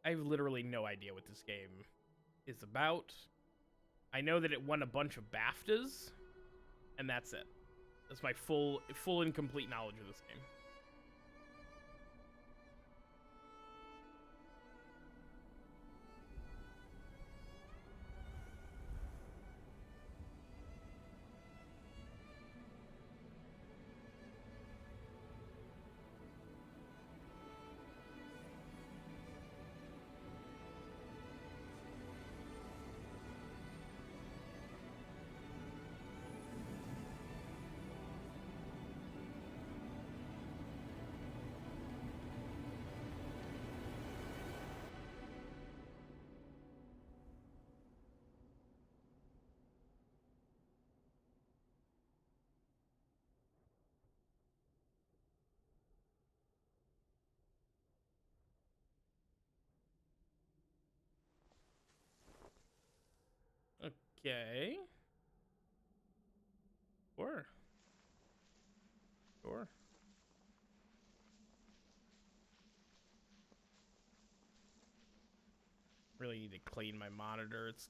I have literally no idea what this game is about. I know that it won a bunch of BAFTAs, and that's it. That's my full and complete knowledge of this game. Okay. Sure. Sure. Really need to clean my monitor. It's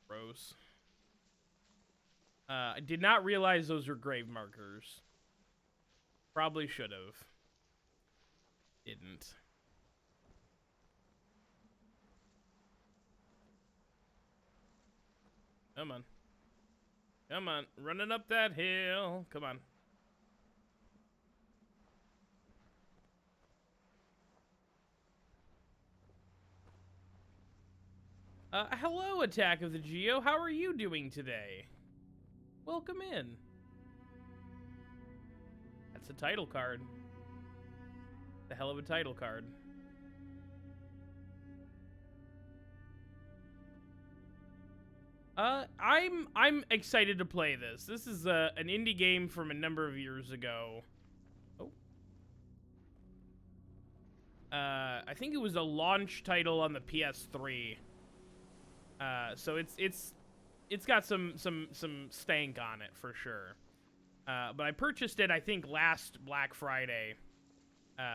gross. I did not realize those were grave markers. Probably should have. Didn't. Come on. Come on. Running up that hill. Come on. Hello, Attack of the Geo. How are you doing today? Welcome in. That's a title card. The hell of a title card. I'm excited to play this. This is an indie game from a number of years ago. Oh. I think it was a launch title on the PS3. So it's got some stank on it for sure. But I purchased it I think last Black Friday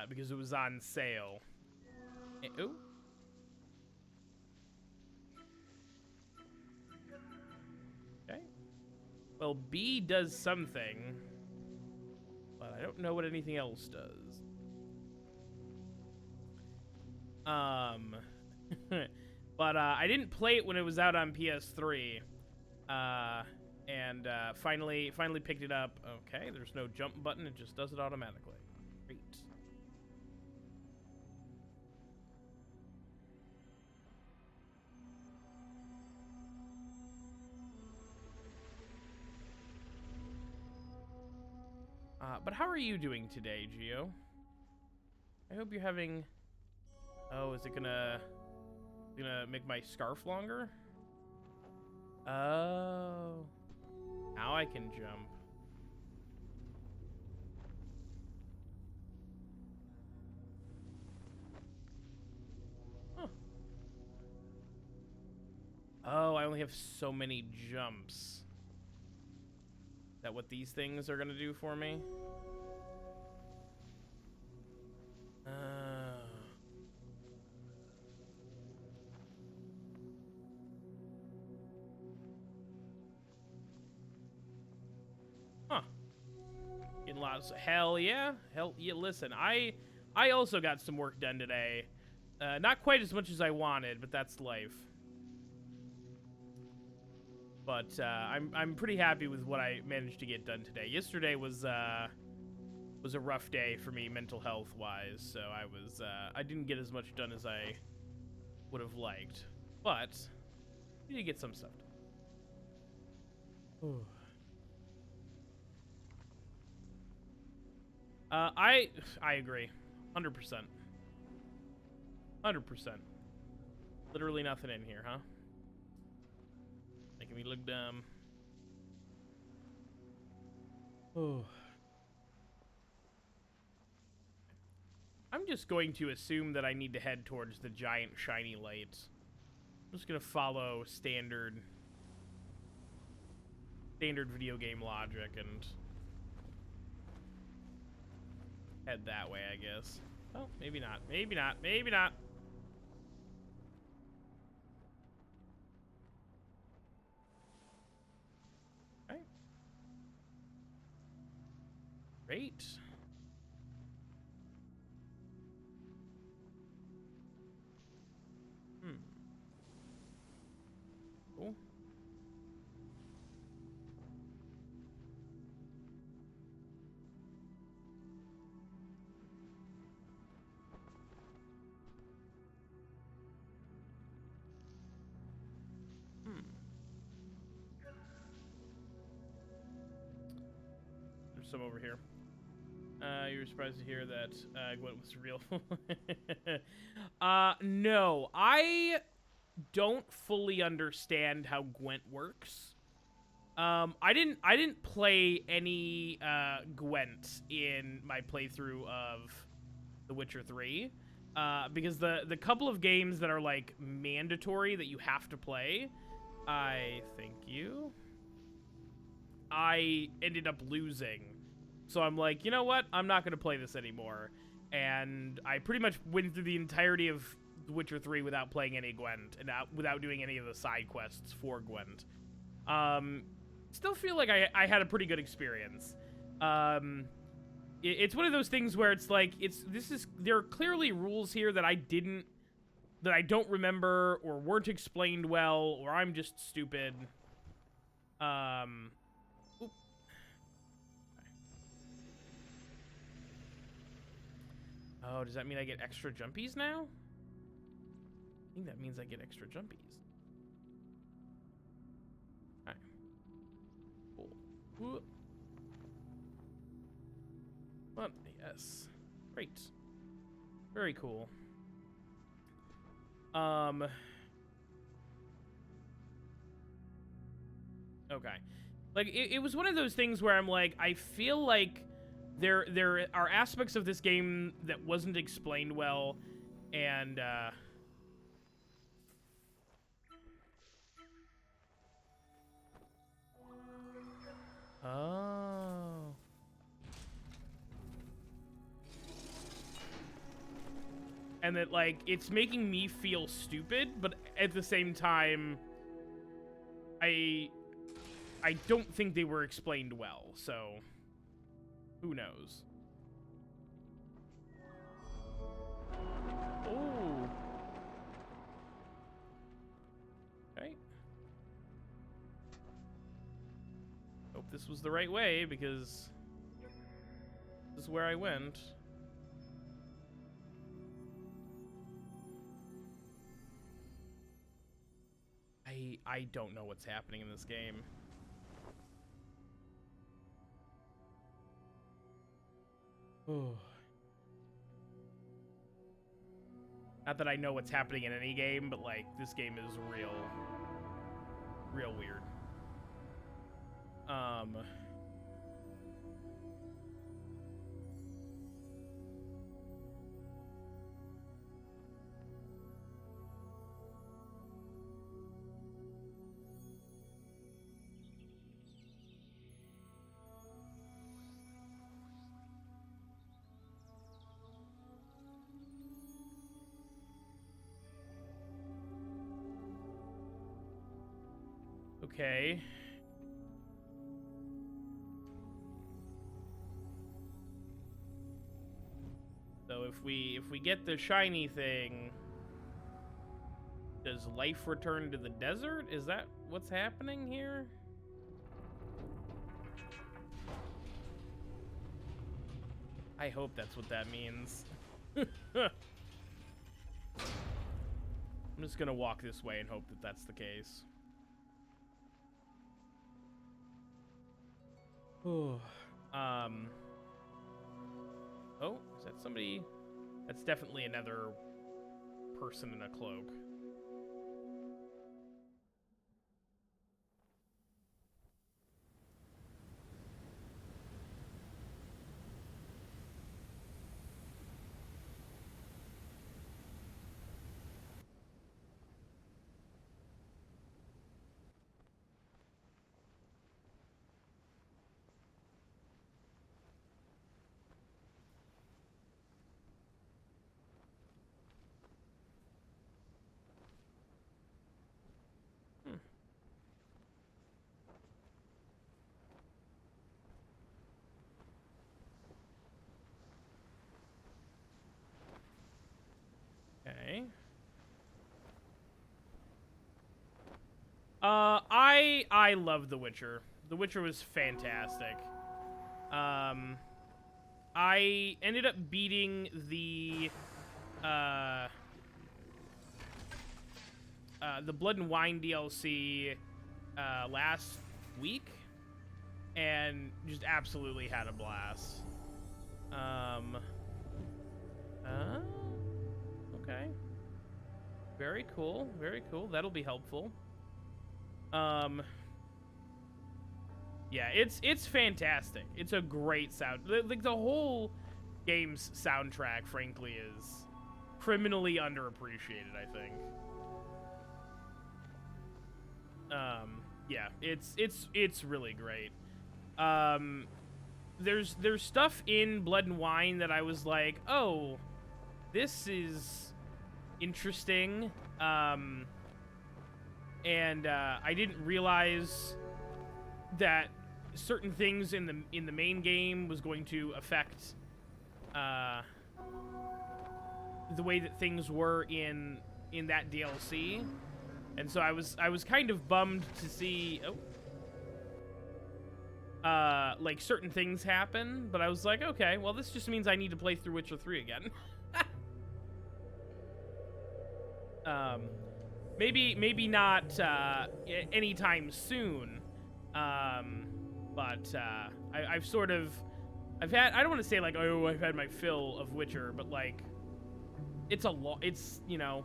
because it was on sale. Oh. Okay. Well, B does something, but I don't know what anything else does. But I didn't play it when it was out on PS3, and finally picked it up. Okay, there's no jump button; it just does it automatically. Great. But how are you doing today, Geo? I hope you're having... Oh, is it gonna make my scarf longer? Oh. Now I can jump. Huh. Oh, I only have so many jumps. Is that what these things are gonna do for me? Huh. Getting lots of... Hell yeah. Listen, I also got some work done today. Not quite as much as I wanted, but that's life. But I'm pretty happy with what I managed to get done today. Yesterday was a rough day for me mental health wise, so I didn't get as much done as I would have liked, but we did get some stuff done. I agree, 100%. 100%. Literally nothing in here, huh? Making me look dumb. Oh. I'm just going to assume that I need to head towards the giant shiny light. I'm just gonna follow standard video game logic and head that way, I guess. Oh, maybe not. Maybe not. Maybe not. Great. Cool. There's some over here. You were surprised to hear that Gwent was real. No. I don't fully understand how Gwent works. I didn't play any Gwent in my playthrough of The Witcher 3. Because the couple of games that are like mandatory that you have to play, I ended up losing. So I'm like, you know what? I'm not going to play this anymore. And I pretty much went through the entirety of The Witcher 3 without playing any Gwent and without doing any of the side quests for Gwent. Still feel like I had a pretty good experience. It's one of those things where it's like, there are clearly rules here that I don't remember or weren't explained well, or I'm just stupid. Oh, does that mean I get extra jumpies now? I think that means I get extra jumpies. Alright. Cool. But, yes. Great. Very cool. Okay. Like, it was one of those things where I'm like, I feel like there are aspects of this game that wasn't explained well, and oh. And that, like, it's making me feel stupid, but at the same time, I don't think they were explained well, so who knows? Oh. Okay. Hope this was the right way, because this is where I went. I don't know what's happening in this game. Oh. Not that I know what's happening in any game, but, like, this game is real weird. Okay. So if we get the shiny thing, does life return to the desert? Is that what's happening here? I hope that's what that means. I'm just gonna walk this way and hope that that's the case. Oh, is that somebody? That's definitely another person in a cloak. I love The Witcher. The Witcher was fantastic. I ended up beating the Blood and Wine DLC last week, and just absolutely had a blast. Okay. Very cool. Very cool. That'll be helpful. Yeah, it's fantastic. It's a great sound. Like, the whole game's soundtrack, frankly, is criminally underappreciated, I think. Yeah, it's really great. There's stuff in Blood and Wine that I was like, oh, this is interesting. And I didn't realize that certain things in the main game was going to affect the way that things were in that DLC. And so I was kind of bummed to see like certain things happen, but I was like, okay, well, this just means I need to play through Witcher 3 again. Maybe not anytime soon. But I've sort of, I don't want to say like, oh, I've had my fill of Witcher, but like, it's you know,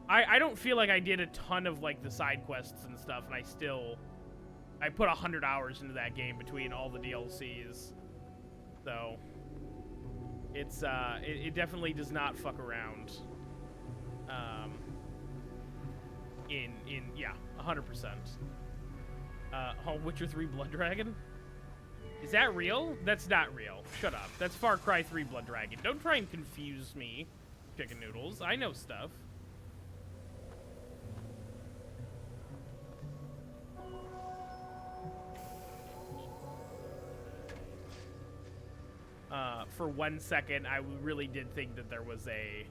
I don't feel like I did a ton of like the side quests and stuff, and I put 100 hours into that game between all the DLCs, so it's it definitely does not fuck around. Yeah, 100%. Oh, Witcher 3 Blood Dragon? Is that real? That's not real. Shut up. That's Far Cry 3 Blood Dragon. Don't try and confuse me, chicken noodles. I know stuff. For 1 second, I really did think that there was a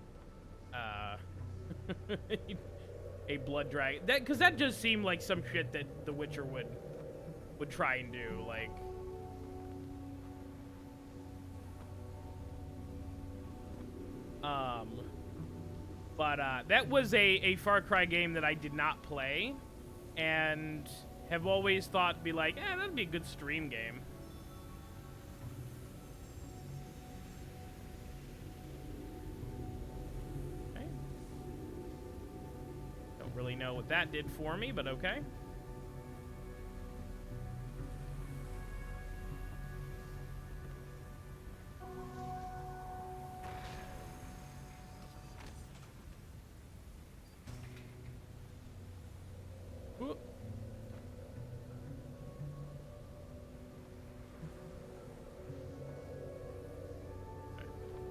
Blood Dragon. Because that just seemed like some shit that The Witcher would try and do, like. But that was a Far Cry game that I did not play, and have always thought, be like, that'd be a good stream game. Okay. Don't really know what that did for me, but okay.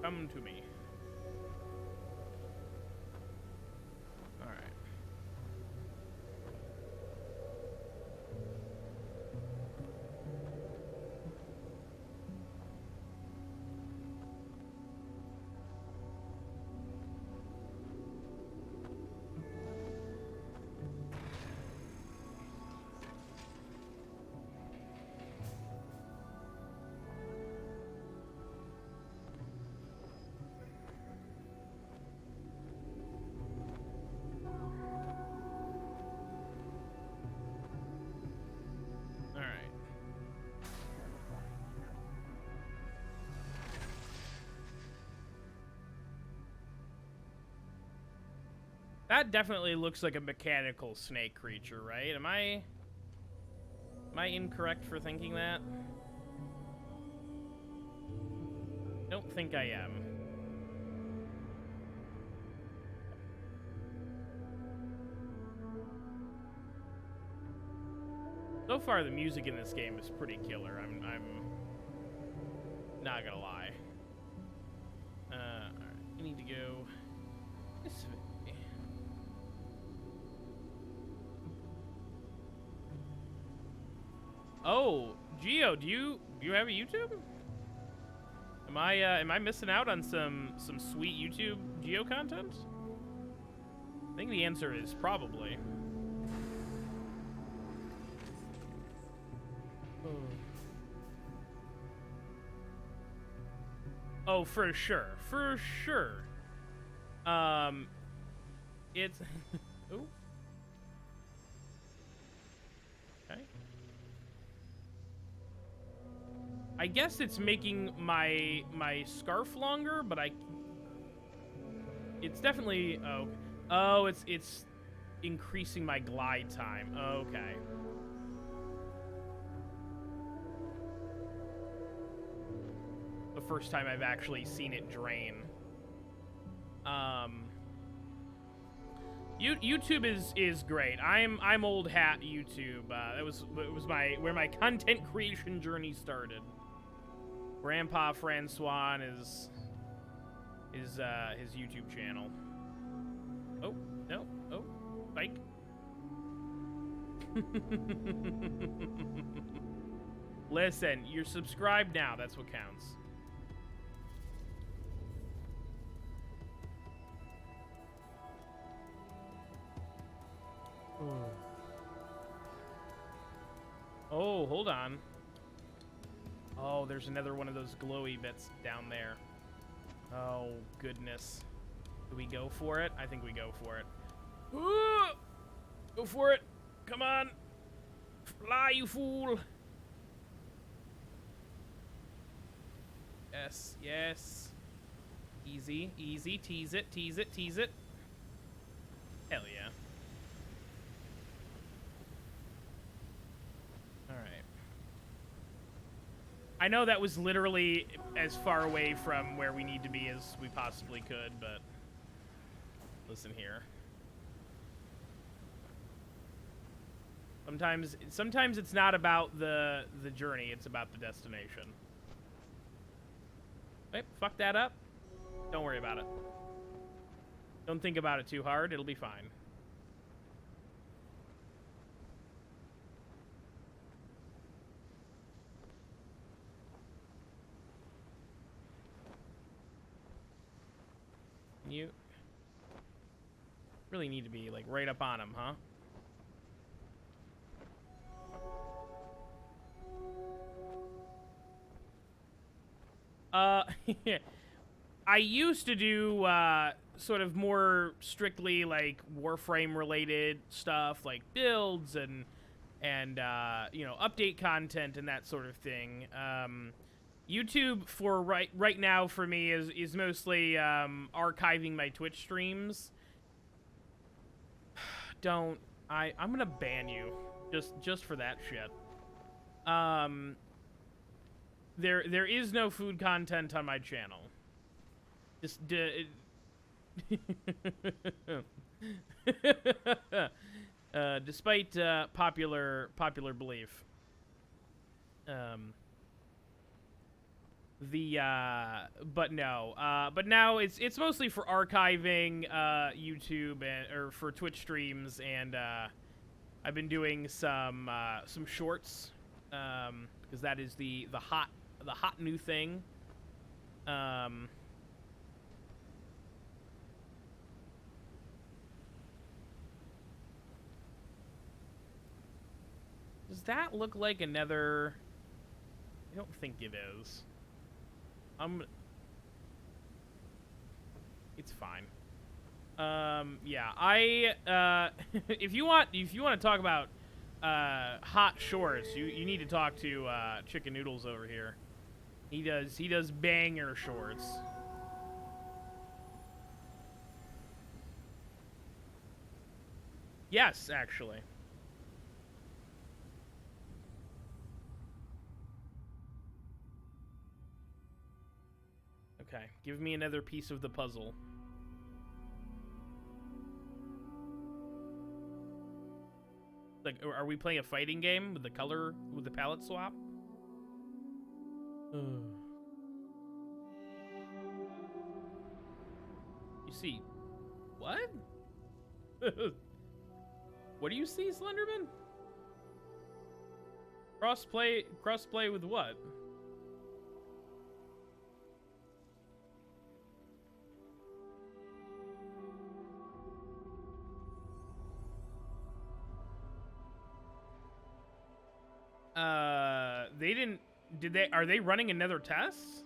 Come to me. All right. That definitely looks like a mechanical snake creature, right? Am I incorrect for thinking that? Don't think I am. So far, the music in this game is pretty killer. I'm not gonna lie. Alright, I need to go this way. Oh, Geo, do you have a YouTube? Am I missing out on some sweet YouTube Geo content? I think the answer is probably. Oh, for sure. For sure. It's... Ooh. Okay. I guess it's making my scarf longer, but it's definitely... Oh, it's increasing my glide time. Okay. The first time I've actually seen it drain. YouTube is great. I'm old hat YouTube. It was where my content creation journey started. Grandpa Francois is his YouTube channel. Oh no! Oh, bike. Listen, you're subscribed now. That's what counts. Oh, hold on. Oh, there's another one of those glowy bits down there. Oh, goodness. Do we go for it? I think we go for it. Ooh! Go for it. Come on. Fly, you fool. Yes, yes. Easy, easy. Tease it, tease it, tease it. Hell yeah. Alright. I know that was literally as far away from where we need to be as we possibly could, but... Listen here. Sometimes it's not about the journey, it's about the destination. Wait, fuck that up. Don't worry about it. Don't think about it too hard, it'll be fine. You really need to be like right up on him, huh? I used to do sort of more strictly like Warframe related stuff, like builds and you know, update content and that sort of thing. YouTube for right now for me is mostly archiving my Twitch streams. I'm gonna ban you just for that shit. There is no food content on my channel. Despite popular belief. But now it's mostly for archiving YouTube or for Twitch streams, and I've been doing some shorts because that is the hot new thing. Does that look like another? I don't think it is. It's fine. Yeah, if you want to talk about hot shorts, you need to talk to Chicken Noodles over here. He does banger shorts. Yes, actually. Okay, give me another piece of the puzzle. Like, are we playing a fighting game with the palette swap? You see, what? What do you see, Slenderman? Crossplay with what? They didn't... Are they running another test?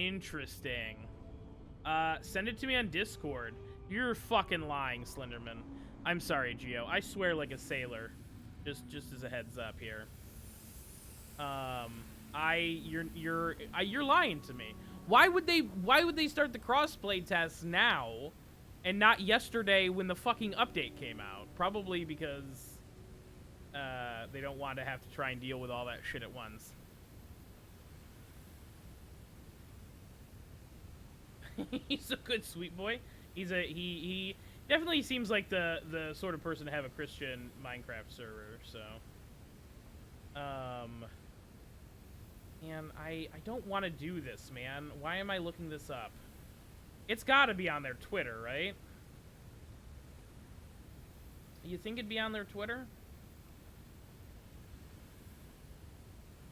Interesting. Send it to me on Discord. You're fucking lying, Slenderman. I'm sorry, Geo. I swear like a sailor. Just as a heads up here. You're lying to me. Why would they start the crossplay tests now and not yesterday when the fucking update came out? Probably because they don't want to have to try and deal with all that shit at once. He's a good sweet boy. He definitely seems like the sort of person to have a Christian Minecraft server, so man, I don't want to do this, man. Why am I looking this up? It's got to be on their Twitter, right? You think it'd be on their Twitter?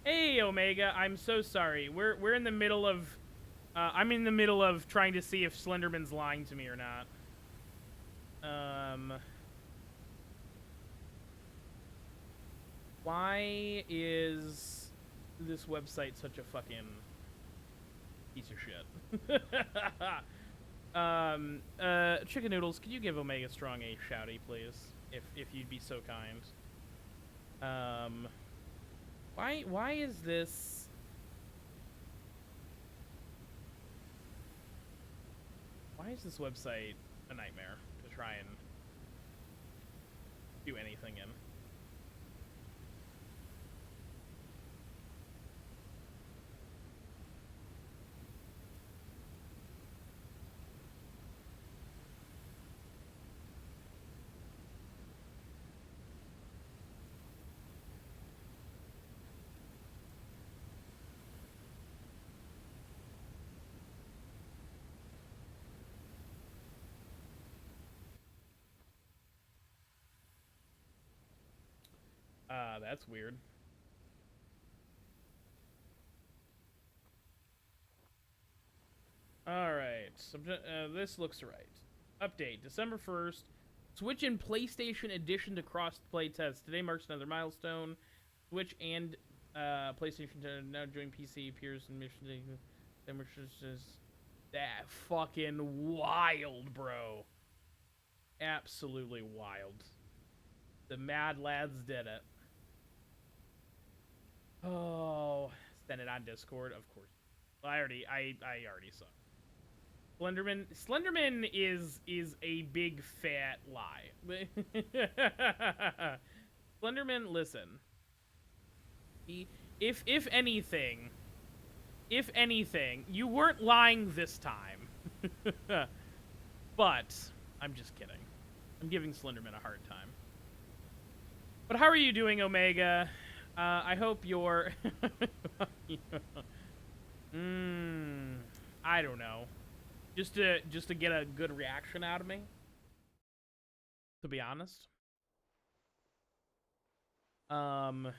Hey, Omega, I'm so sorry. We're in the middle of I'm in the middle of trying to see if Slenderman's lying to me or not. Why is this website such a fucking piece of shit? Chicken Noodles, could you give Omega Strong a shouty, please? If you'd be so kind. Why is this? Why is this website a nightmare to try and do anything in? That's weird. Alright, this looks right. Update, December 1st. Switch and PlayStation Edition to cross-play test. Today marks another milestone. Switch and PlayStation to now join PC, peers, and mission. That fucking wild, bro. Absolutely wild. The Mad Lads did it. Oh, send it on Discord, of course. Well, I already saw. Slenderman is a big fat lie. Slenderman, listen. If anything, you weren't lying this time. But I'm just kidding. I'm giving Slenderman a hard time. But how are you doing, Omega? I hope you're... I don't know. Just to get a good reaction out of me. To be honest. Oh,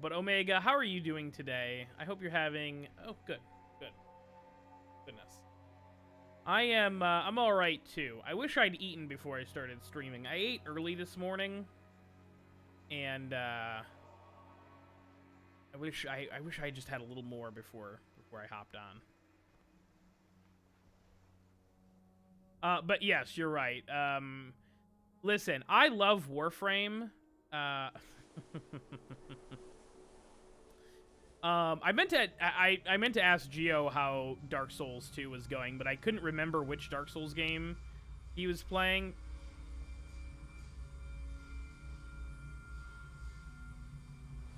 but Omega, how are you doing today? I hope you're having... Oh, good. Goodness. I'm alright, too. I wish I'd eaten before I started streaming. I ate early this morning. And, I wish I just had a little more before I hopped on. But yes, you're right. Listen, I love Warframe. I meant to ask Geo how Dark Souls 2 was going, but I couldn't remember which Dark Souls game he was playing.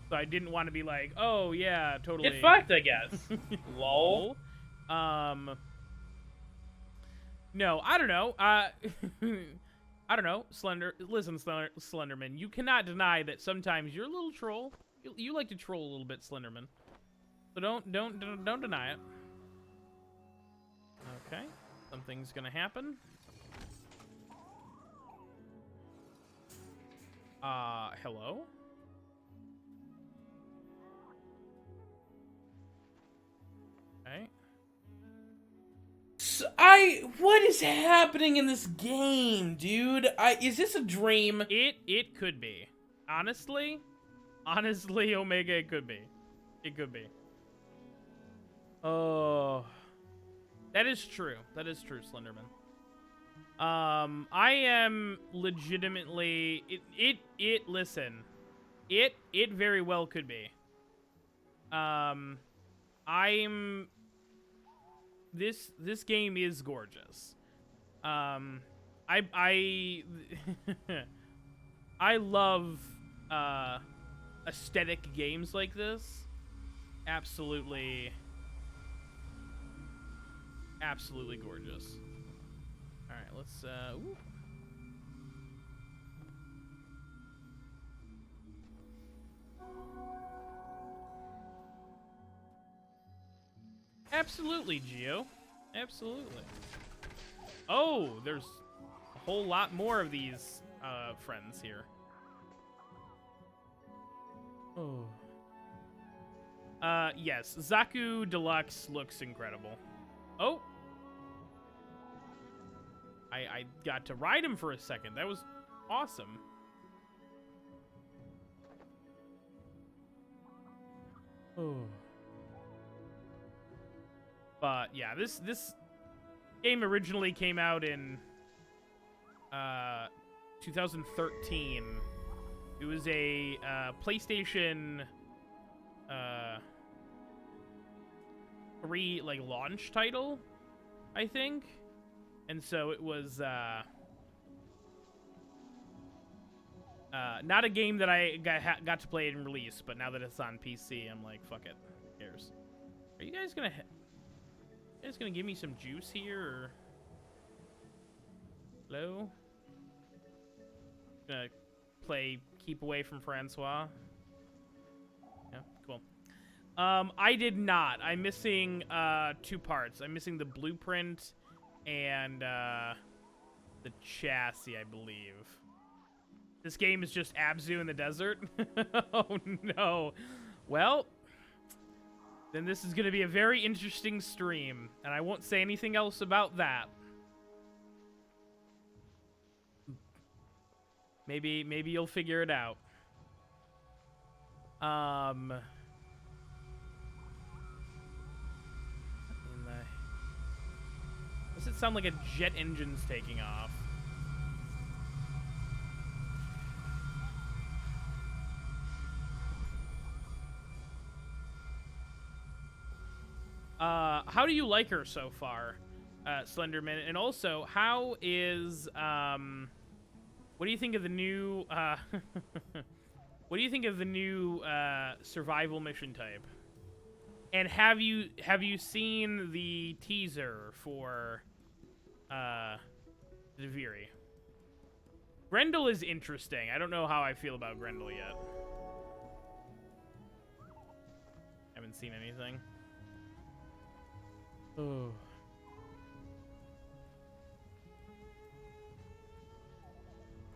So I didn't want to be like, oh yeah, totally. Get fucked, I guess. Lol. No, I don't know. I don't know. Listen, Slenderman, you cannot deny that sometimes you're a little troll. You like to troll a little bit, Slenderman. So don't deny it. Okay, something's gonna happen. Hello? Okay. So what is happening in this game, dude? Is this a dream? It could be. Honestly, Omega, it could be. It could be. Oh, that is true. That is true, Slenderman. I am legitimately listen. It very well could be. I'm this game is gorgeous. I I love aesthetic games like this. Absolutely gorgeous. All right, let's ooh. Absolutely, Geo. Absolutely. Oh, there's a whole lot more of these friends here. Oh. Yes, Zaku Deluxe looks incredible. Oh. I got to ride him for a second. That was awesome. Oh. But yeah, this game originally came out in 2013. It was a PlayStation 3 like launch title, I think. And so it was not a game that I got to play in release, but now that it's on PC, I'm like, fuck it. Who cares? Are you guys gonna give me some juice here, or hello? Gonna play Keep Away from Francois. Yeah, cool. I did not. I'm missing 2 parts. I'm missing the blueprint and the chassis, I believe. This game is just Abzu in the desert. Oh no. Well, then this is going to be a very interesting stream, and I won't say anything else about that. Maybe you'll figure it out. Does it sound like a jet engine's taking off? How do you like her so far, Slenderman? And also, how is, what do you think of the new, what do you think of the new, survival mission type? And have you seen the teaser for, Deviri? Grendel is interesting. I don't know how I feel about Grendel yet. Haven't seen anything. Oh.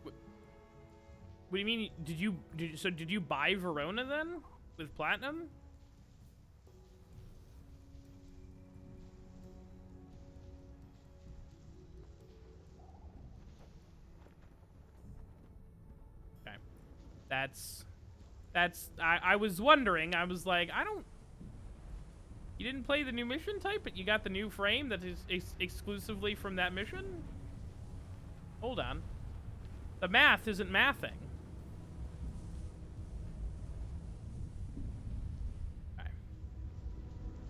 What do you mean? Did you buy Verona then with platinum? Okay. I was wondering. I was like, you didn't play the new mission type, but you got the new frame that is exclusively from that mission? Hold on. The math isn't mathing. Okay.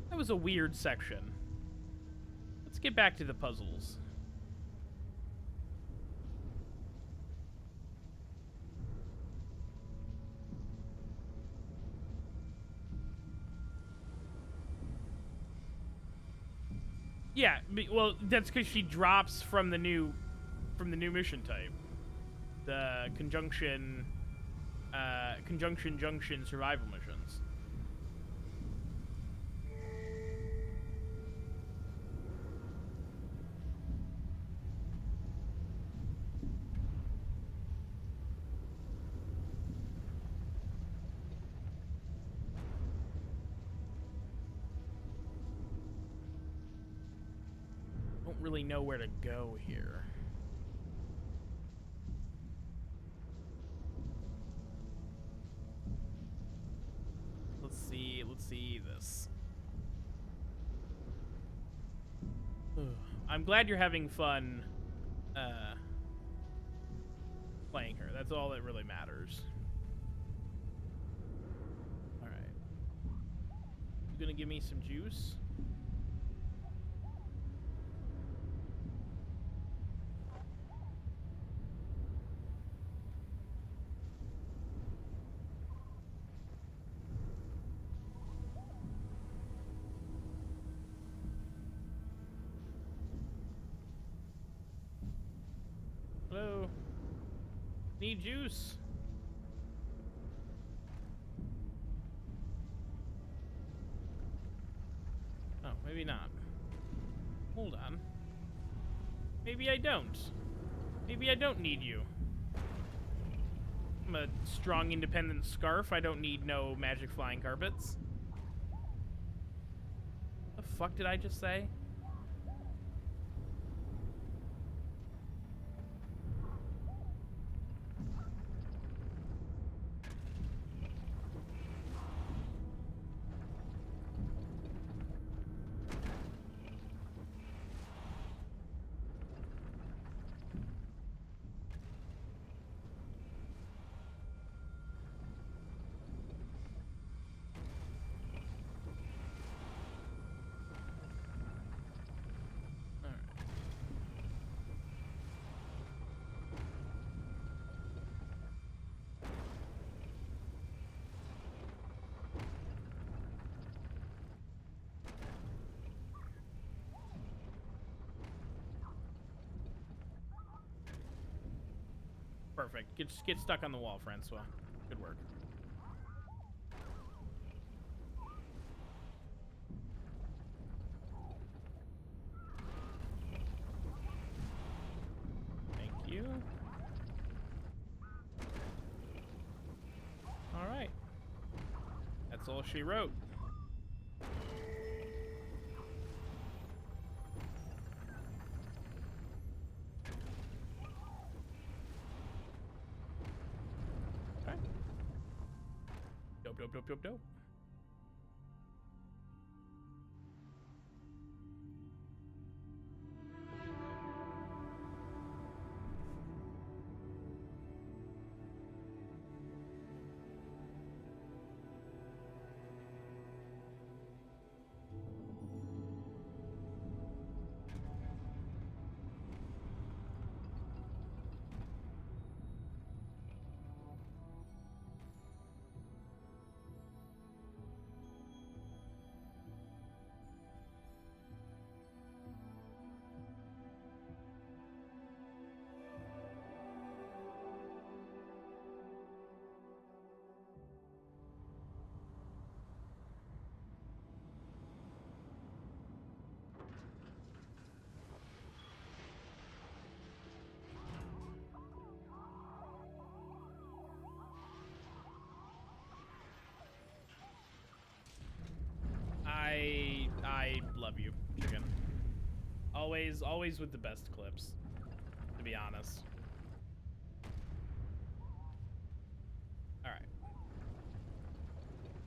That was a weird section. Let's get back to the puzzles. Yeah, well, that's because she drops from the new mission type, the conjunction junction survival missions. Really know where to go here. Let's see see this. I'm glad you're having fun playing her. That's all that really matters. Alright. You gonna give me some juice? Hello? Need juice? Oh, maybe not. Hold on. Maybe I don't. Maybe I don't need you. I'm a strong, independent scarf. I don't need no magic flying carpets. The fuck did I just say? Perfect. Get stuck on the wall, Francois. Good work. Thank you. All right. That's all she wrote. Dope. I love you, chicken. Always with the best clips, to be honest. All right.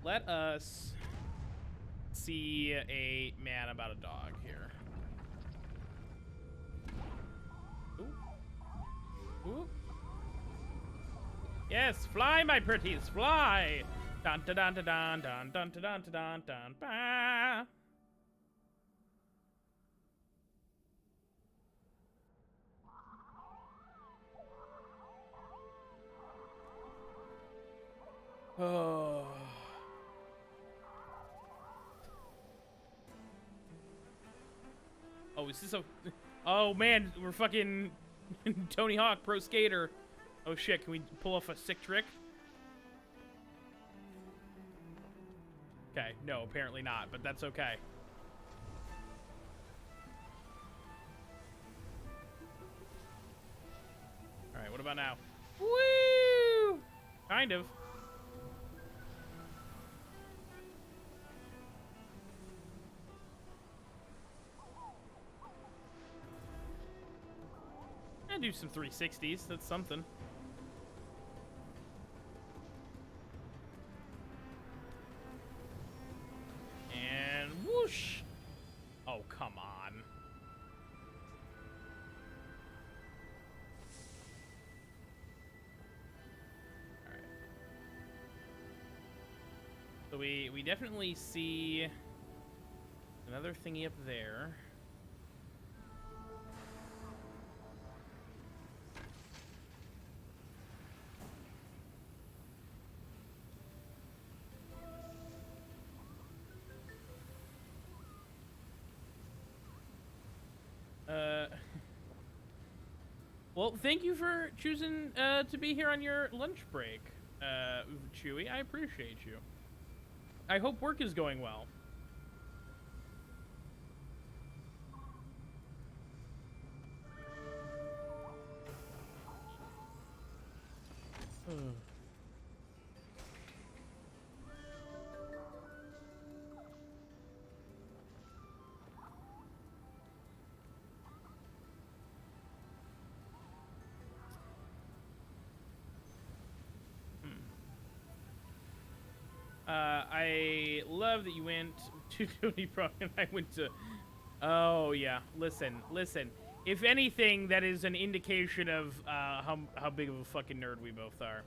Let us see a man about a dog here. Ooh. Ooh. Yes, fly, my pretties, fly. Dun dun dun dun dun dun dun dun dun dun dun. Oh. Oh, is this a... Oh, man, we're fucking Tony Hawk, pro skater. Oh, shit, can we pull off a sick trick? Okay, no, apparently not, but that's okay. Alright, what about now? Woo! Kind of. I do some 360s, that's something. So we definitely see another thingy up there. Well, thank you for choosing to be here on your lunch break, Chewy. I appreciate you. I hope work is going well. I love that you went to Tony Pro and I went to... Oh, yeah. Listen. If anything, that is an indication of how big of a fucking nerd we both are.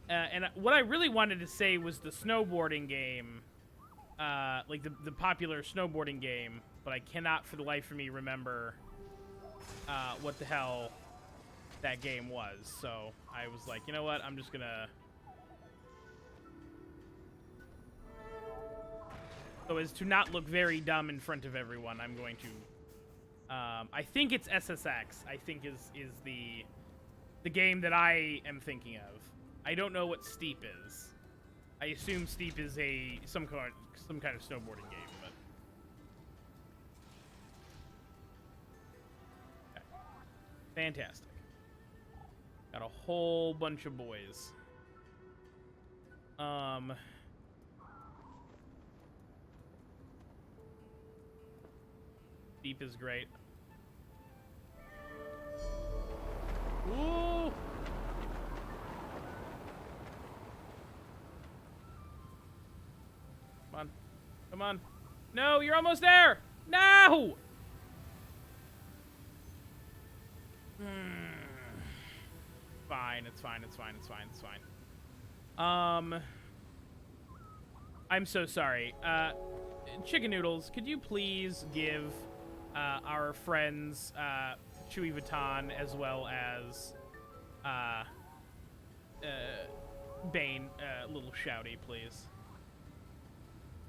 And what I really wanted to say was the snowboarding game. Like the popular snowboarding game. But I cannot for the life of me remember what the hell that game was. So I was like, you know what? I'm just gonna... So as to not look very dumb in front of everyone, I'm going to... I think it's SSX. I think is the game that I am thinking of. I don't know what Steep is. I assume Steep is some kind of snowboarding game, but... Okay. Fantastic. Got a whole bunch of boys. Deep is great. Ooh! Come on. Come on. No, you're almost there! No! Fine, it's fine. I'm so sorry. Chicken Noodles, could you please give our friends Chewy Vuitton as well as Bane a little shouty, please?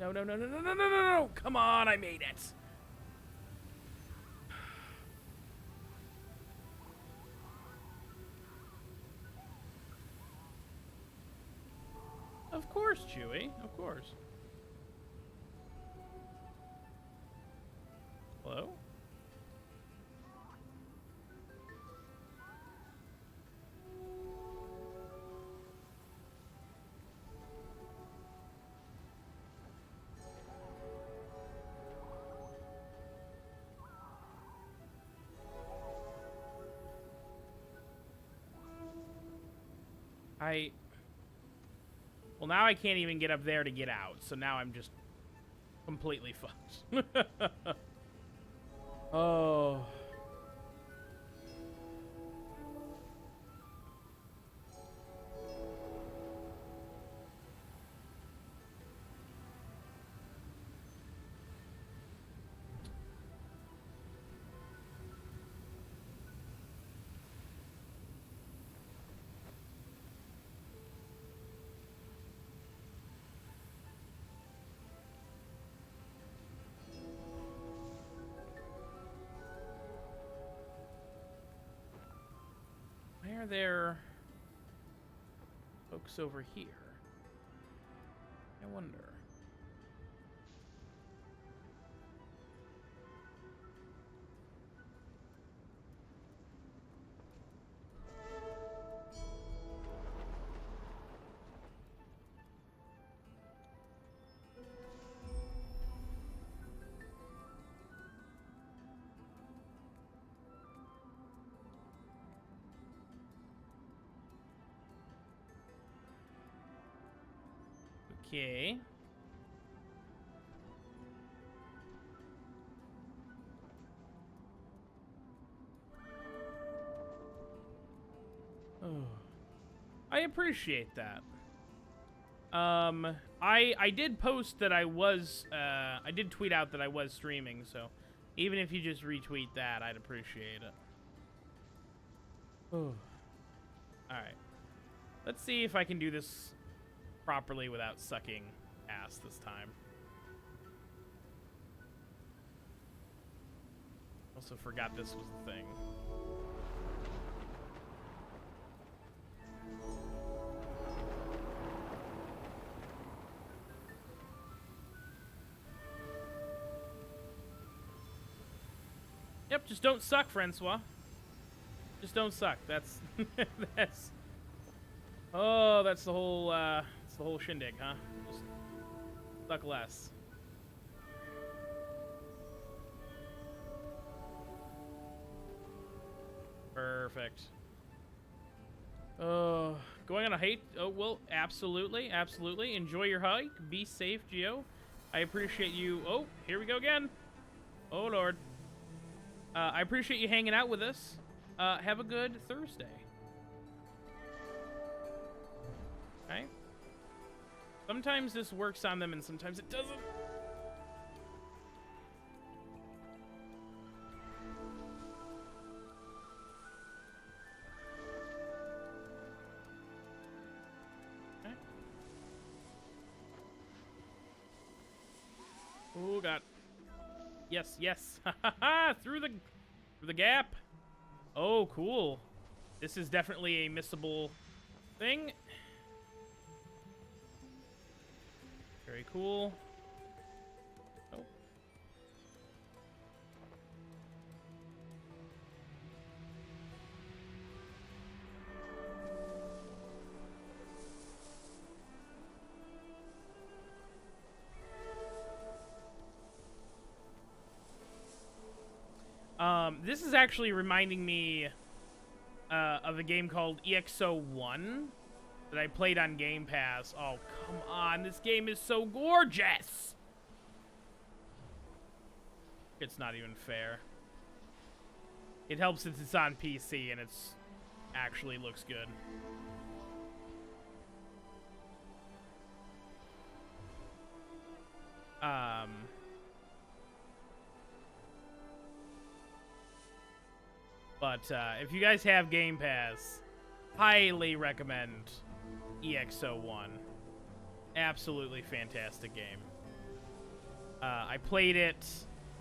No. Come on, I made it. Of course, Chewy. Of course. Hello? Well, now I can't even get up there to get out, so now I'm just completely fucked. Oh. Why are there folks over here? I wonder. Okay. Oh. I appreciate that. I did post that I was, I did tweet out that I was streaming, so even if you just retweet that, I'd appreciate it. Alright. Let's see if I can do this properly without sucking ass this time. Also forgot this was the thing. Yep, just don't suck, Francois. Just don't suck. That's that's that's the whole shindig, huh? Just suck less. Perfect. Going on a hike? Oh, well, absolutely, absolutely. Enjoy your hike. Be safe, Geo. I appreciate you. Oh, here we go again. Oh, Lord. I appreciate you hanging out with us. Have a good Thursday. Okay. Sometimes this works on them and sometimes it doesn't. Okay. Oh, God. Yes, yes. through the gap. Oh, cool. This is definitely a missable thing. Very cool. Oh. This is actually reminding me of a game called EXO-1 that I played on Game Pass. Oh, come on. This game is so gorgeous. It's not even fair. It helps that it's on PC and it's actually looks good. But if you guys have Game Pass, highly recommend EXO-1. Absolutely fantastic game. I played it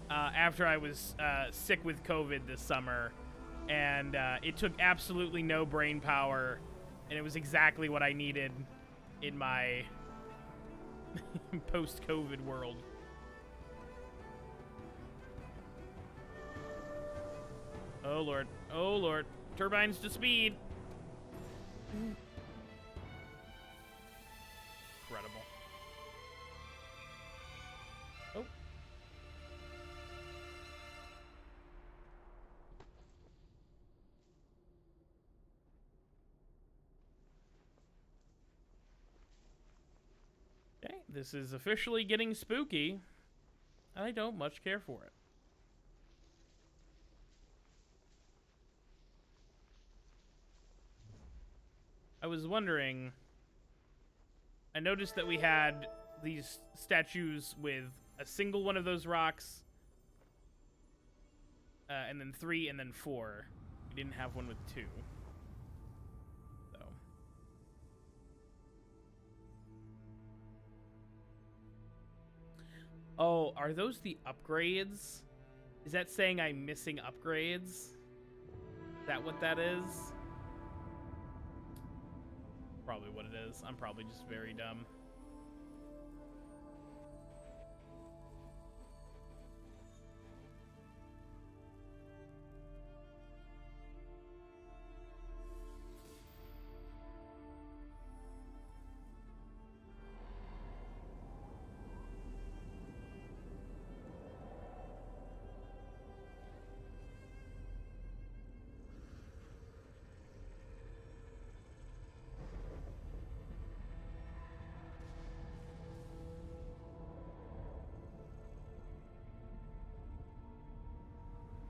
after I was sick with COVID this summer, and it took absolutely no brain power, and it was exactly what I needed in my post-COVID world. Oh, Lord. Oh, Lord. Turbines to speed. Incredible. Oh. Okay, this is officially getting spooky. I don't much care for it. I was wondering, I noticed that we had these statues with a single one of those rocks, and then 3, and then 4. We didn't have one with 2. So. Oh, are those the upgrades? Is that saying I'm missing upgrades? Is that what that is? Probably what it is. I'm probably just very dumb.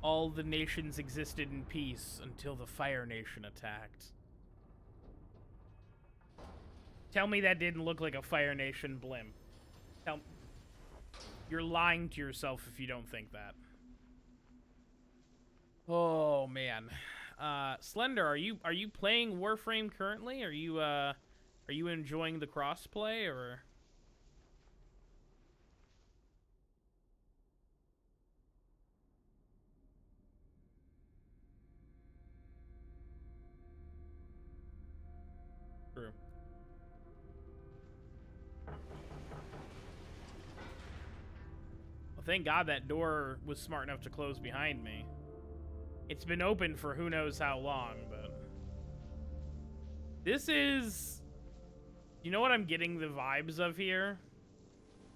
All the nations existed in peace until the Fire Nation attacked. Tell me that didn't look like a Fire Nation blimp. You're lying to yourself if you don't think that. Oh man, Slender, are you playing Warframe currently? Are you enjoying the crossplay or? True. Well, thank God that door was smart enough to close behind me. It's been open for who knows how long, but this is, you know what I'm getting the vibes of here?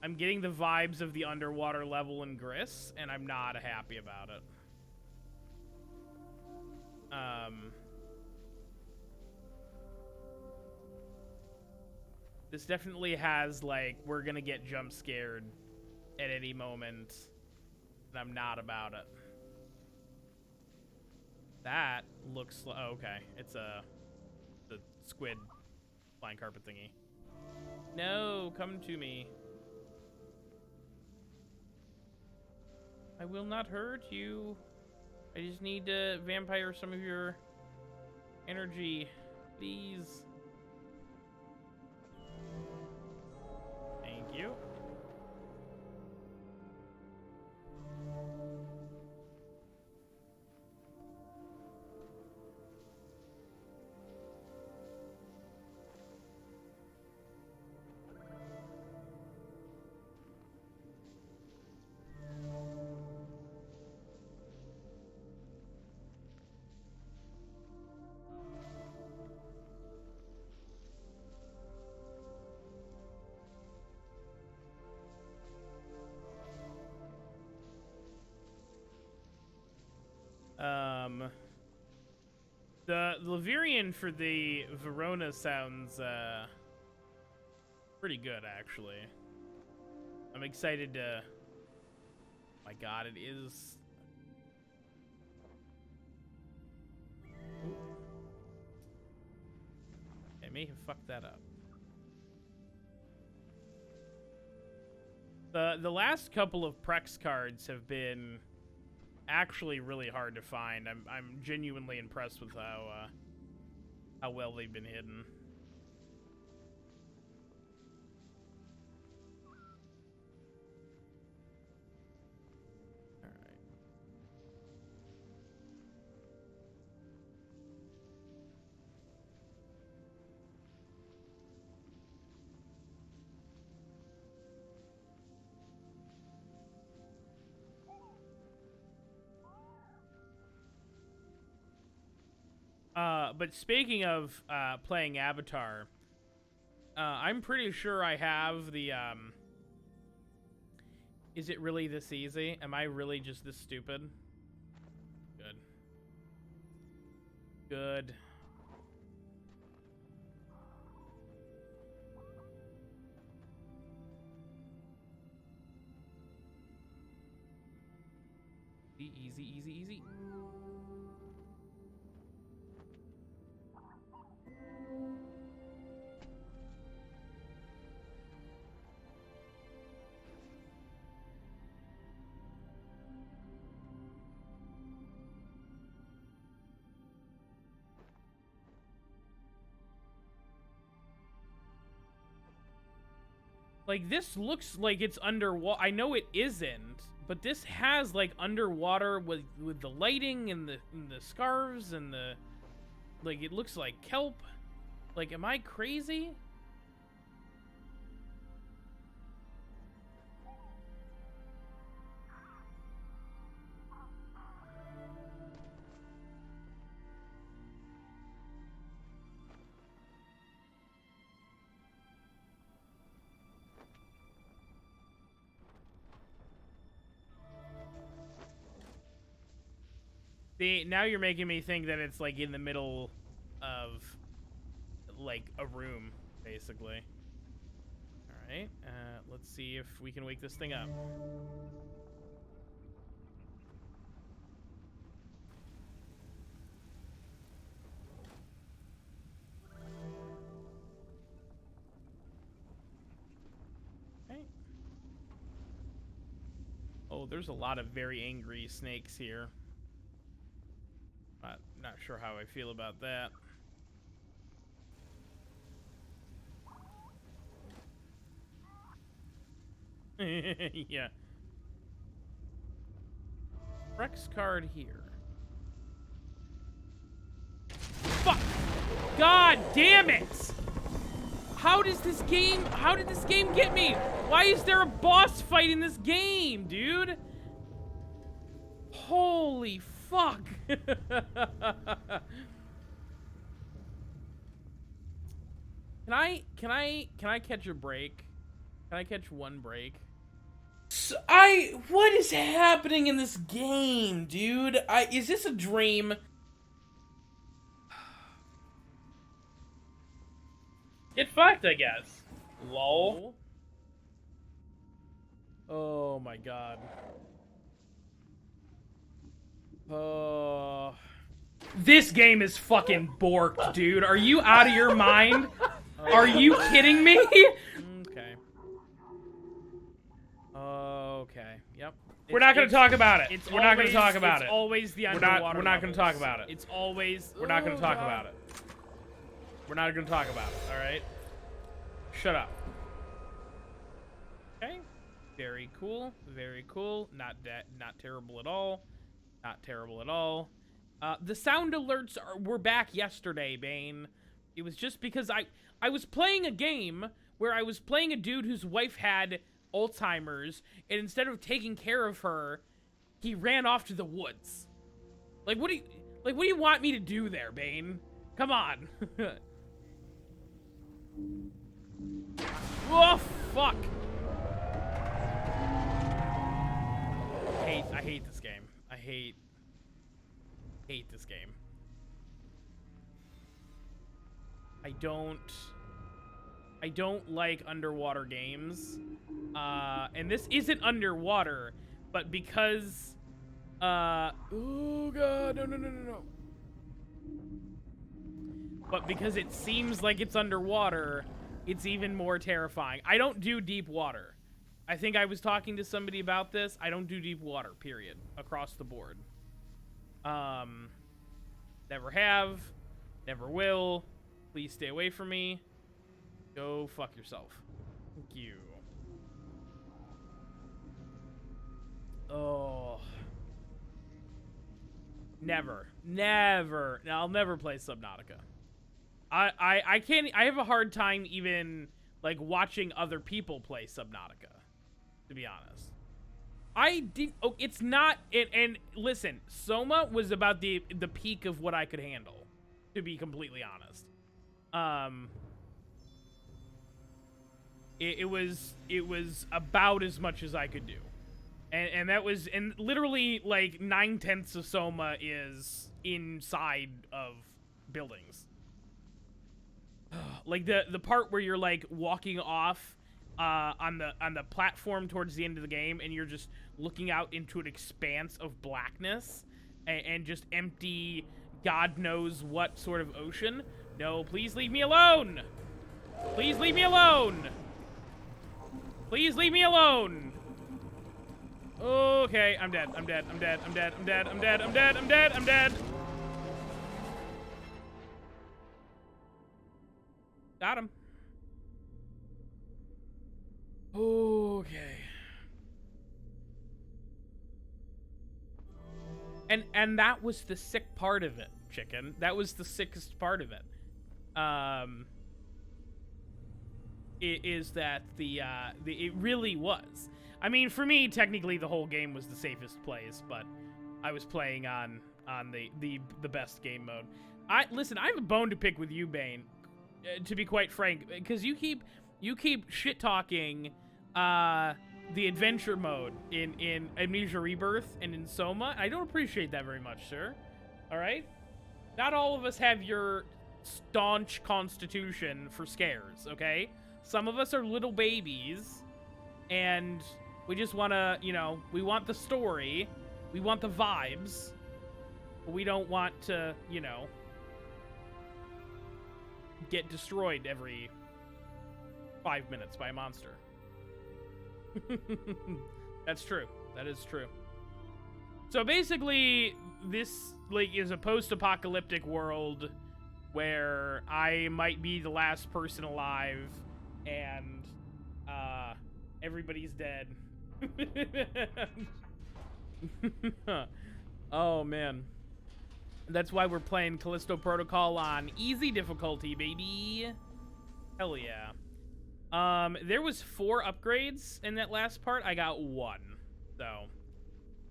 I'm getting the vibes of the underwater level in Gris, and I'm not happy about it. This definitely has, like, we're gonna get jump scared at any moment, and I'm not about it. That looks, oh, okay, it's the squid flying carpet thingy. No, come to me. I will not hurt you. I just need to vampire some of your energy, please. Thank you. The Laverian for the Verona sounds pretty good, actually. I'm excited to. My God, it is. Ooh. I may have fucked that up. The last couple of Prex cards have been actually really hard to find. I'm genuinely impressed with how well they've been hidden. But speaking of playing Avatar, I'm pretty sure I have the, is it really this easy? Am I really just this stupid? Good. Good. Easy, easy, easy. Like, this looks like it's underwater. I know it isn't, but this has, like, underwater with the lighting and the scarves and the... Like, it looks like kelp. Like, am I crazy? See, now you're making me think that it's, like, in the middle of, like, a room, basically. Alright, let's see if we can wake this thing up. Oh, there's a lot of very angry snakes here. Not sure how I feel about that. Yeah. Rex card here. Fuck! God damn it! How did this game get me? Why is there a boss fight in this game, dude? Holy fuck. Can I catch a break? Can I catch one break? What is happening in this game, dude? Is this a dream? Get fucked, I guess. Lol. Oh my god. This game is fucking borked, dude. Are you out of your mind? Are you kidding me? Okay. Okay. Yep. We're not going to talk about it. We're not going to talk about it. It's always the underwater. We're not going to talk about it. It's always. We're not going to talk about it. We're not going to talk about it. All right. Shut up. Okay. Very cool. Very cool. Not terrible at all. Not terrible at all. The sound alerts were back yesterday, Bane. It was just because I was playing a game where I was playing a dude whose wife had Alzheimer's, and instead of taking care of her, he ran off to the woods. Like, what do you want me to do there, Bane? Come on. Oh, fuck. I hate this game. I hate this game. I don't like underwater games. And this isn't underwater, but because oh god, no. But because it seems like it's underwater, it's even more terrifying. I don't do deep water. I think I was talking to somebody about this. I don't do deep water, period, across the board. Never have, never will. Please stay away from me. Go fuck yourself. Thank you. Oh. Never. I'll never play Subnautica. I can't. I have a hard time even like watching other people play Subnautica, to be honest. I did. Oh, it's not. And listen, Soma was about the peak of what I could handle, to be completely honest. It was about as much as I could do, and that was, and literally like 9/10 of Soma is inside of buildings. Like the part where you're like walking off on the platform towards the end of the game, and you're just looking out into an expanse of blackness and just empty, God knows what sort of ocean. No, please leave me alone. Please leave me alone. Please leave me alone. Okay, I'm dead. I'm dead. I'm dead. I'm dead. I'm dead. I'm dead. I'm dead. I'm dead. I'm dead. Got him. Okay. And that was the sick part of it, chicken. That was the sickest part of it. Is that it really was. I mean, for me, technically, the whole game was the safest place, but I was playing on the best game mode. Listen, I have a bone to pick with you, Bane. To be quite frank, because you keep shit talking the adventure mode in Amnesia Rebirth and in Soma. I don't appreciate that very much, sir. All right, not all of us have your staunch constitution for scares. Okay, some of us are little babies, and we just want to, we want the story, we want the vibes, but we don't want to, get destroyed every 5 minutes by a monster. That's true. That is true. So basically, this like is a post-apocalyptic world where I might be the last person alive, and everybody's dead. Oh man, that's why we're playing Callisto Protocol on easy difficulty, baby. Hell yeah. There was 4 upgrades in that last part. I got 1, so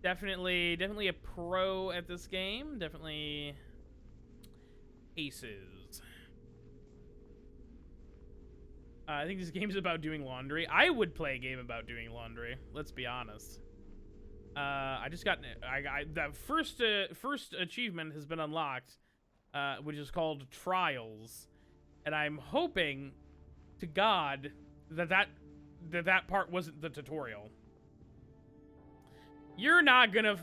definitely a pro at this game. Definitely aces. I think this game's about doing laundry. I would play a game about doing laundry. Let's be honest. I just got the first achievement has been unlocked, which is called Trials, and I'm hoping to God that part wasn't the tutorial. You're not gonna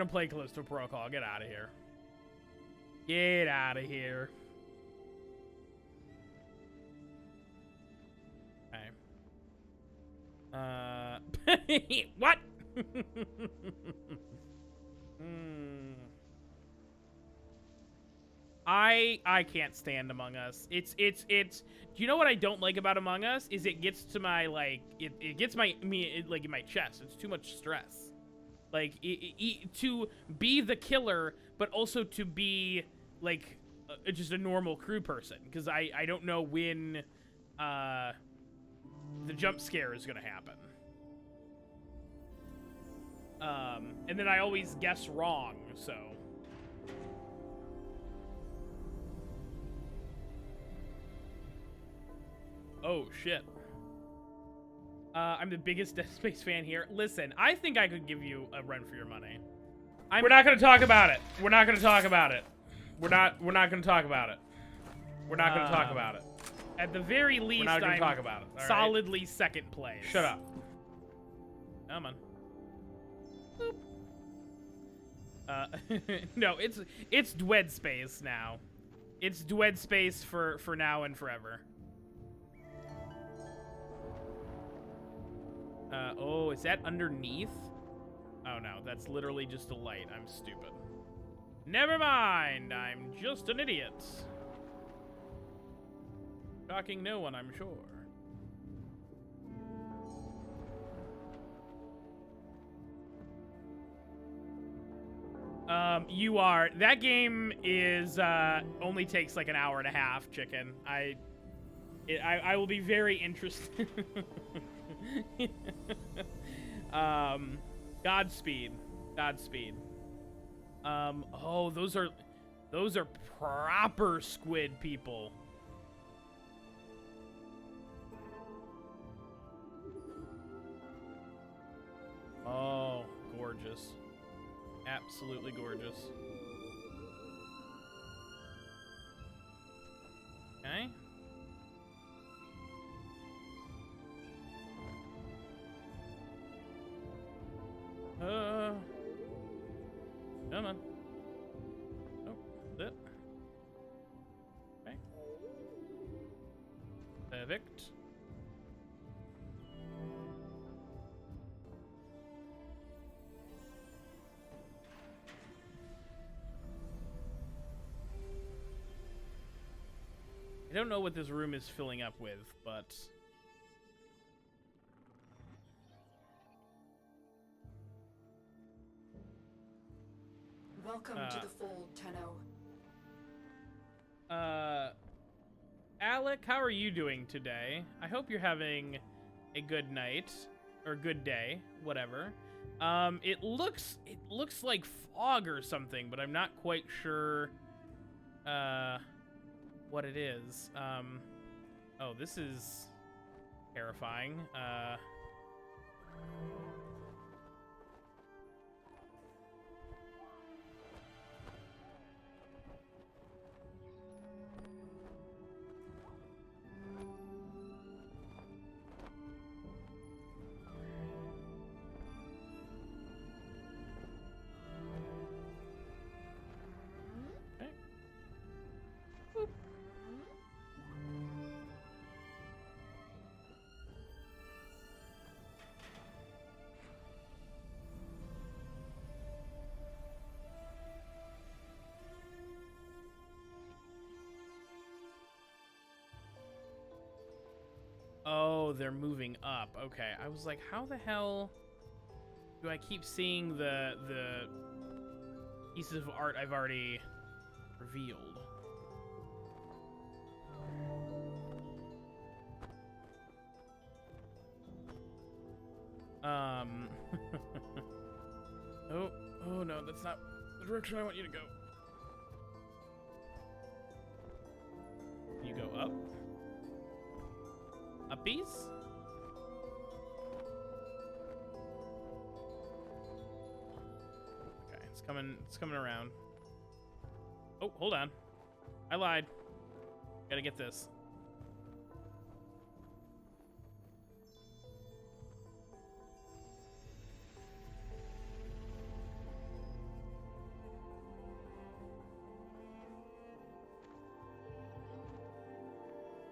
play Callisto Protocol. Get out of here. Get out of here. Okay. What? I can't stand Among Us. It's do you know what I don't like about Among Us is it gets to my like it gets me like in my chest. It's too much stress. Like to be the killer, but also to be like just a normal crew person, because I don't know when the jump scare is gonna happen. And then I always guess wrong, so. Oh, shit. I'm the biggest Dead Space fan here. Listen, I think I could give you a run for your money. We're not gonna talk about it. We're not gonna talk about it. We're not gonna talk about it. We're not gonna talk about it. At the very least, we're not gonna I'm talk about it. Solidly second place. Shut up. Come on. No, it's Dwed Space now. It's Dwed Space for now and forever. Oh, is that underneath? Oh no, that's literally just a light. I'm stupid. Never mind, I'm just an idiot. Shocking no one, I'm sure. You are. That game is, only takes like an hour and a half, chicken. I will be very interested. Godspeed. Godspeed. Oh, those are proper squid people. Oh, gorgeous. Absolutely gorgeous. Okay. Come on. Nope. That. Okay. Evict. I don't know what this room is filling up with, but... Welcome to the fold, Tenno. Alec, how are you doing today? I hope you're having a good night, or good day, whatever. It looks like fog or something, but I'm not quite sure, what it is. Oh, this is terrifying. Oh, they're moving up. Okay, I was like, how the hell do I keep seeing the pieces of art I've already revealed? Oh no, that's not the direction I want you to go. You go up. Uppies? Okay, it's coming around. Oh, hold on. I lied. Gotta get this.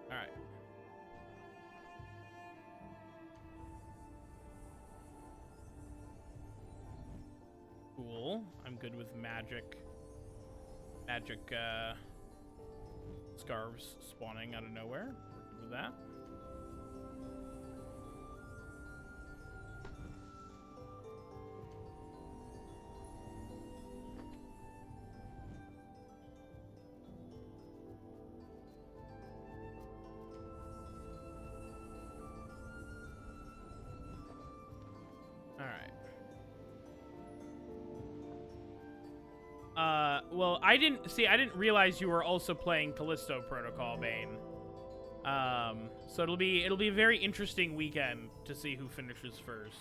Alright. Cool. I'm good with magic scarves spawning out of nowhere. We're good with that. Well, I didn't realize you were also playing Callisto Protocol, Bane. So it'll be a very interesting weekend to see who finishes first.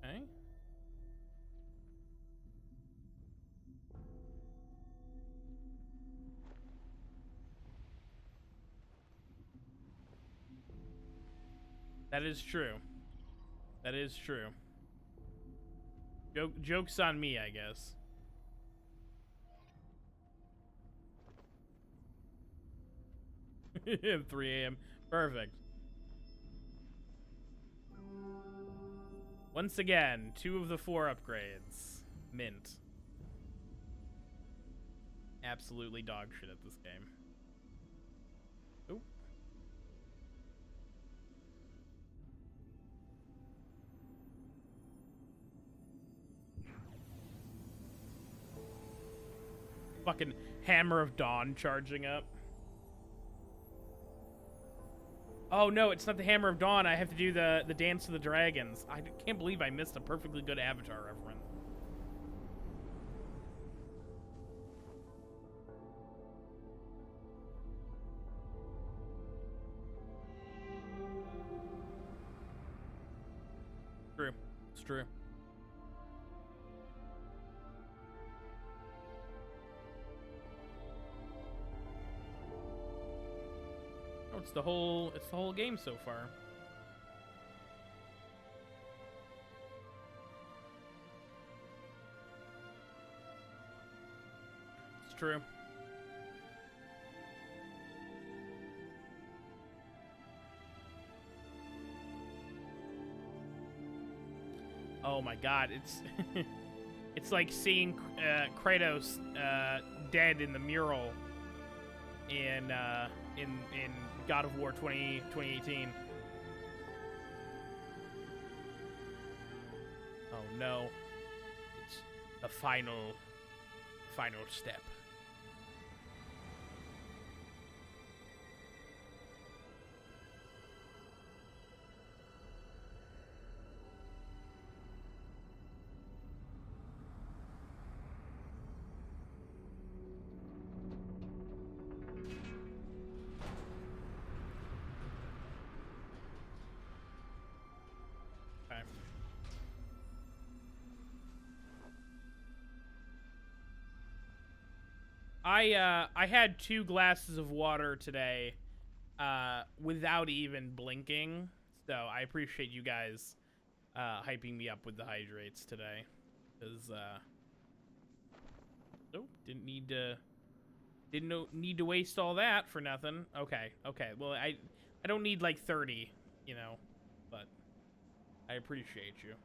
Okay. That is true. That is true. Joke's on me, I guess. At 3 a.m. Perfect. Once again, 2 of the 4 upgrades. Mint. Absolutely dog shit at this game. Oop. Fucking Hammer of Dawn charging up. Oh no, it's not the Hammer of Dawn. I have to do the Dance of the Dragons. I can't believe I missed a perfectly good Avatar reference. True. It's true. Oh, it's the whole game so far. It's true. Oh my god, it's it's like seeing Kratos dead in the mural in God of War 2018. Oh no. It's the final step. I had 2 glasses of water today without even blinking, so I appreciate you guys hyping me up with the hydrates today, because oh, didn't need to waste all that for nothing. Okay, well I don't need like 30, you know, but I appreciate you.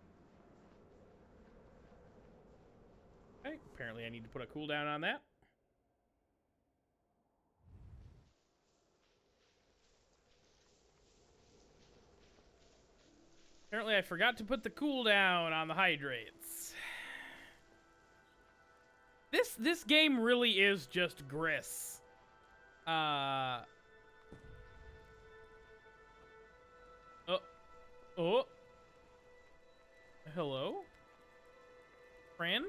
Okay, apparently I need to put a cooldown on that. Apparently I forgot to put the cooldown on the hydrates. This game really is just Gris. Oh. Oh. Hello? Friend?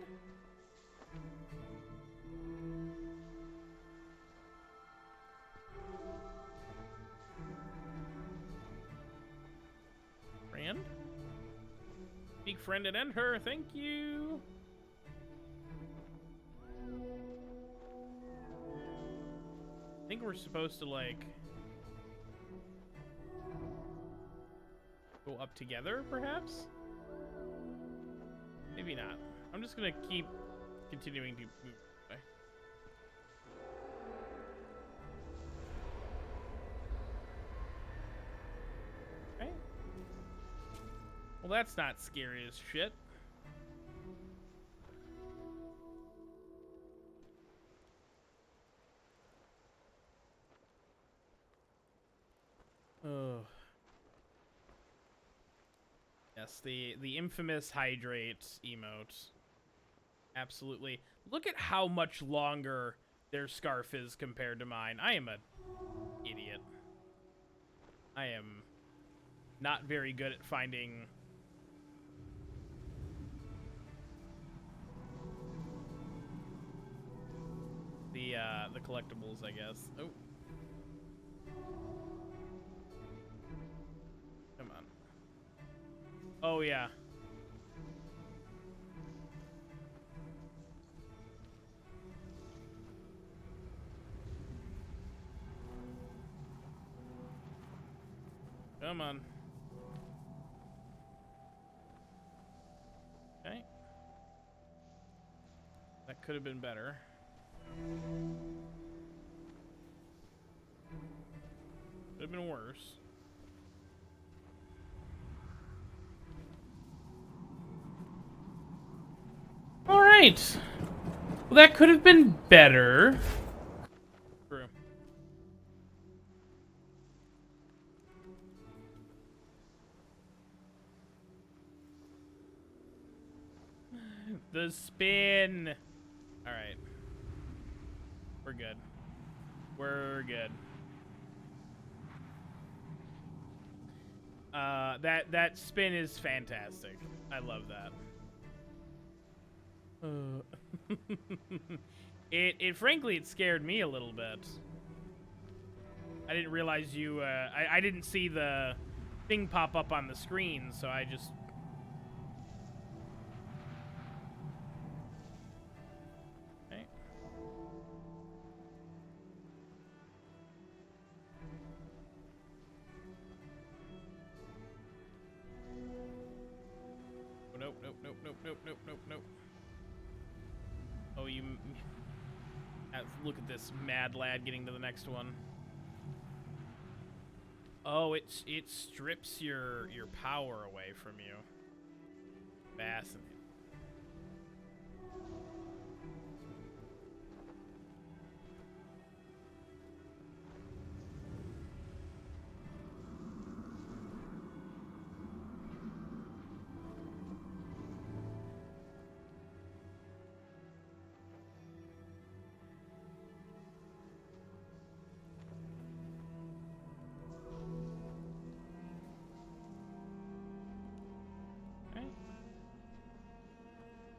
Friend? Speak friend and end her, thank you. I think we're supposed to, like, go up together, perhaps? Maybe not. I'm just gonna keep continuing to move away. Okay. Well, that's not scary as shit. Oh. Yes, the infamous hydrate emote. Absolutely. Look at how much longer their scarf is compared to mine. I am an idiot. I am not very good at finding the collectibles, I guess. Oh. Come on. Oh, yeah. Come on. Okay. That could have been better. Could have been worse. Alright. Well, that could have been better. True. The spin. Alright. We're good. We're good. That spin is fantastic. I love that. It frankly, it scared me a little bit. I didn't realize you, I didn't see the thing pop up on the screen, so I just... Okay. Oh, nope, nope, nope, nope, nope, nope, nope, nope. Oh, you... Look at this mad lad getting to the next one. Oh, it strips your power away from you. Fascinating.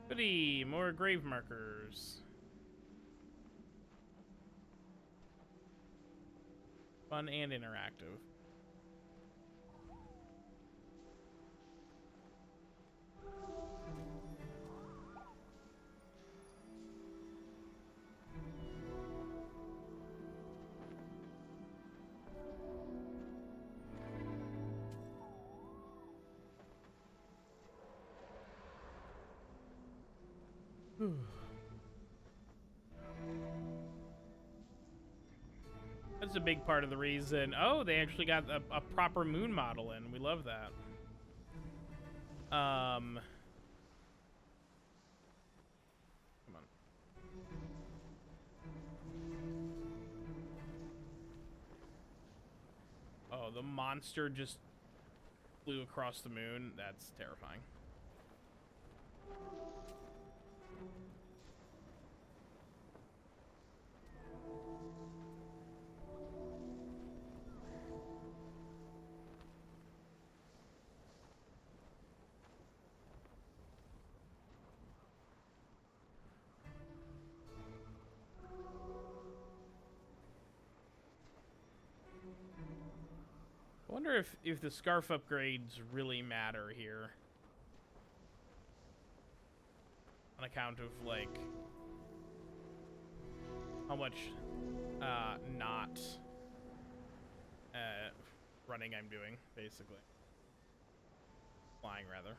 Goody, more grave markers. Fun and interactive. That's a big part of the reason. Oh, they actually got a proper moon model in. We love that. Come on. Oh, the monster just flew across the moon. That's terrifying. I wonder if the scarf upgrades really matter here. On account of, like, how much, not, running I'm doing, basically. Flying, rather.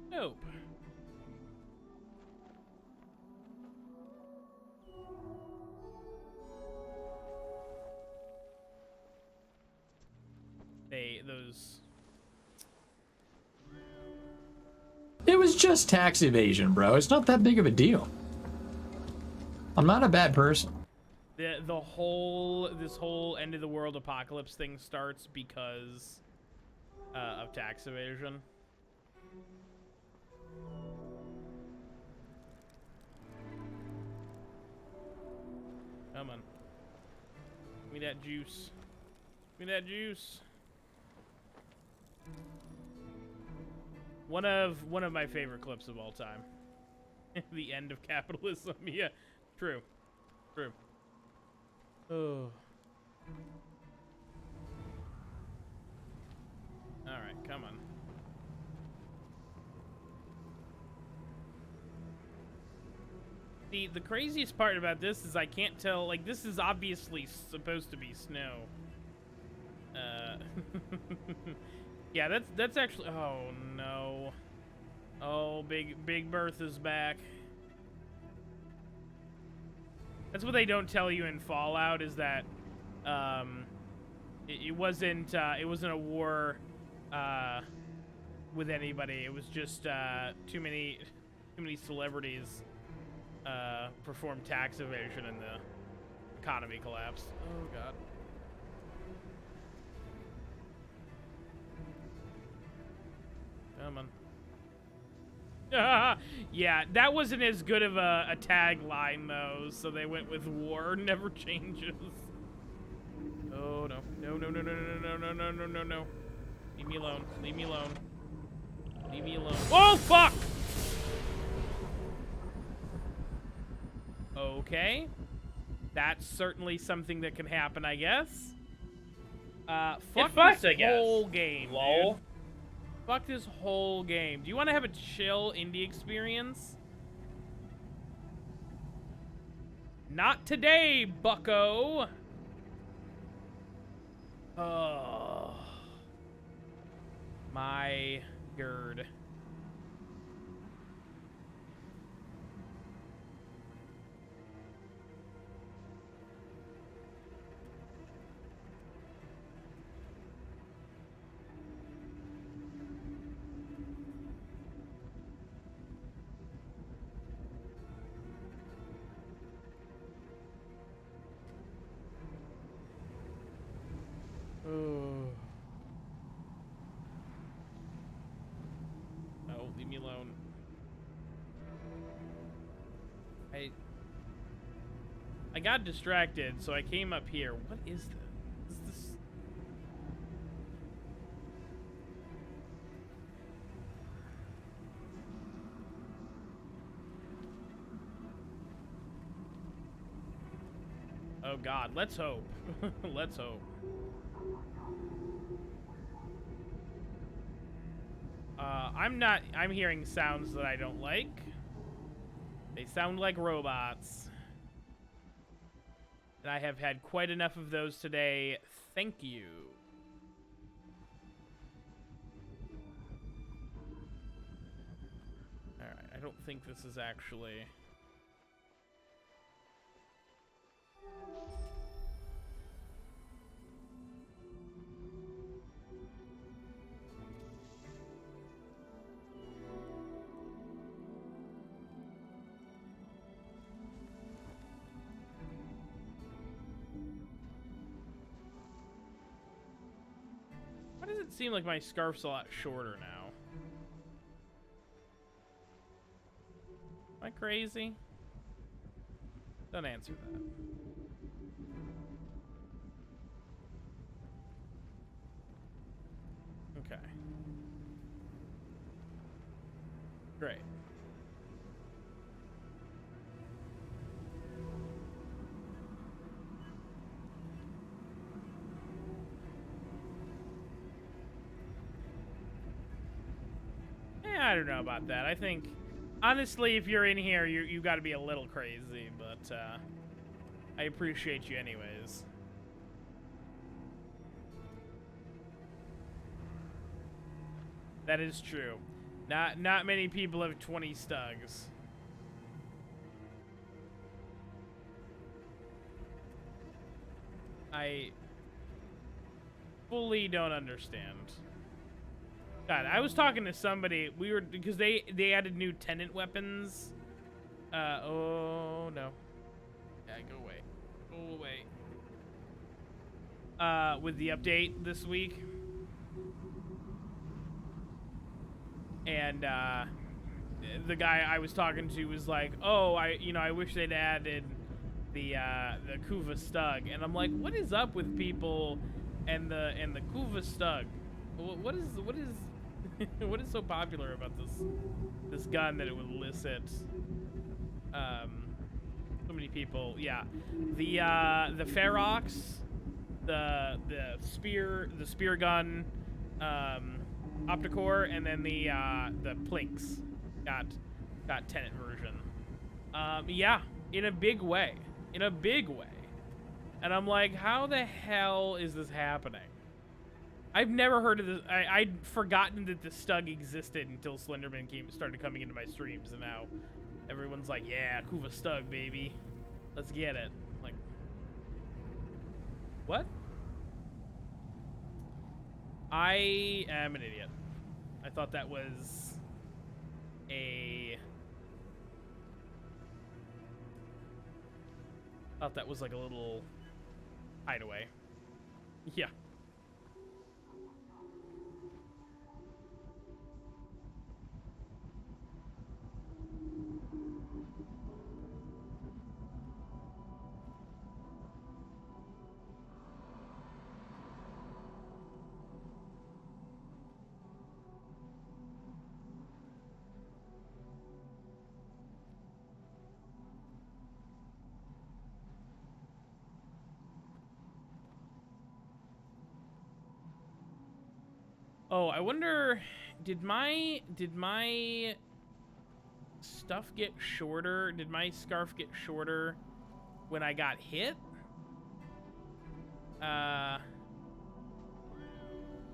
Nope. Those... It was just tax evasion, bro. It's not that big of a deal. I'm not a bad person. This whole end of the world apocalypse thing starts because of tax evasion. Come on. Give me that juice. Give me that juice. One of my favorite clips of all time. The end of capitalism. Yeah, true. True. Oh. All right, come on. The craziest part about this is I can't tell, like, this is obviously supposed to be snow. Yeah, that's actually, oh no. Oh, Big Berth is back. That's what they don't tell you in Fallout, is that it wasn't a war with anybody. It was just too many celebrities performed tax evasion and the economy collapsed. Oh god. Come on. Yeah, that wasn't as good of a tagline though, so they went with war never changes. Oh no. No. Leave me alone. Leave me alone. Leave me alone. Oh fuck! Okay. That's certainly something that can happen, I guess. Fuck this whole game, Lol. dude. Fuck this whole game. Do you want to have a chill indie experience? Not today, bucko. Oh. My gird. Oh, leave me alone. I got distracted, so I came up here. What is this? Is this? Oh God, let's hope. Let's hope. I'm hearing sounds that I don't like. They sound like robots. And I have had quite enough of those today. Thank you. don't think this is actually... Why does it seem like my scarf's a lot shorter now? Am I crazy? Don't answer that. Okay. Great. I don't know about that. I think, honestly, if you're in here, you got to be a little crazy, but I appreciate you anyways. That is true. Not many people have 20 stugs. I fully don't understand. God, I was talking to somebody. Because they added new tenant weapons. Oh no. Yeah, go away. Go away. With the update this week. And the guy I was talking to was like, "Oh, I wish they'd added the Kuva Stug." And I'm like, "What is up with people and the Kuva Stug? What is what is so popular about this gun that it would elicit so many people?" Yeah, the Ferox, the spear gun, Opticore, and then the Plinks got tenant version. Yeah, in a big way, and I'm like, how the hell is this happening? I've never heard of this. I'd forgotten that the Stug existed until Slenderman started coming into my streams, and now everyone's like, yeah, Kuva Stug, baby. Let's get it. Like, what? I am an idiot. I thought that was like a little hideaway. Yeah. Oh, I wonder, did my stuff get shorter? Did my scarf get shorter when I got hit? By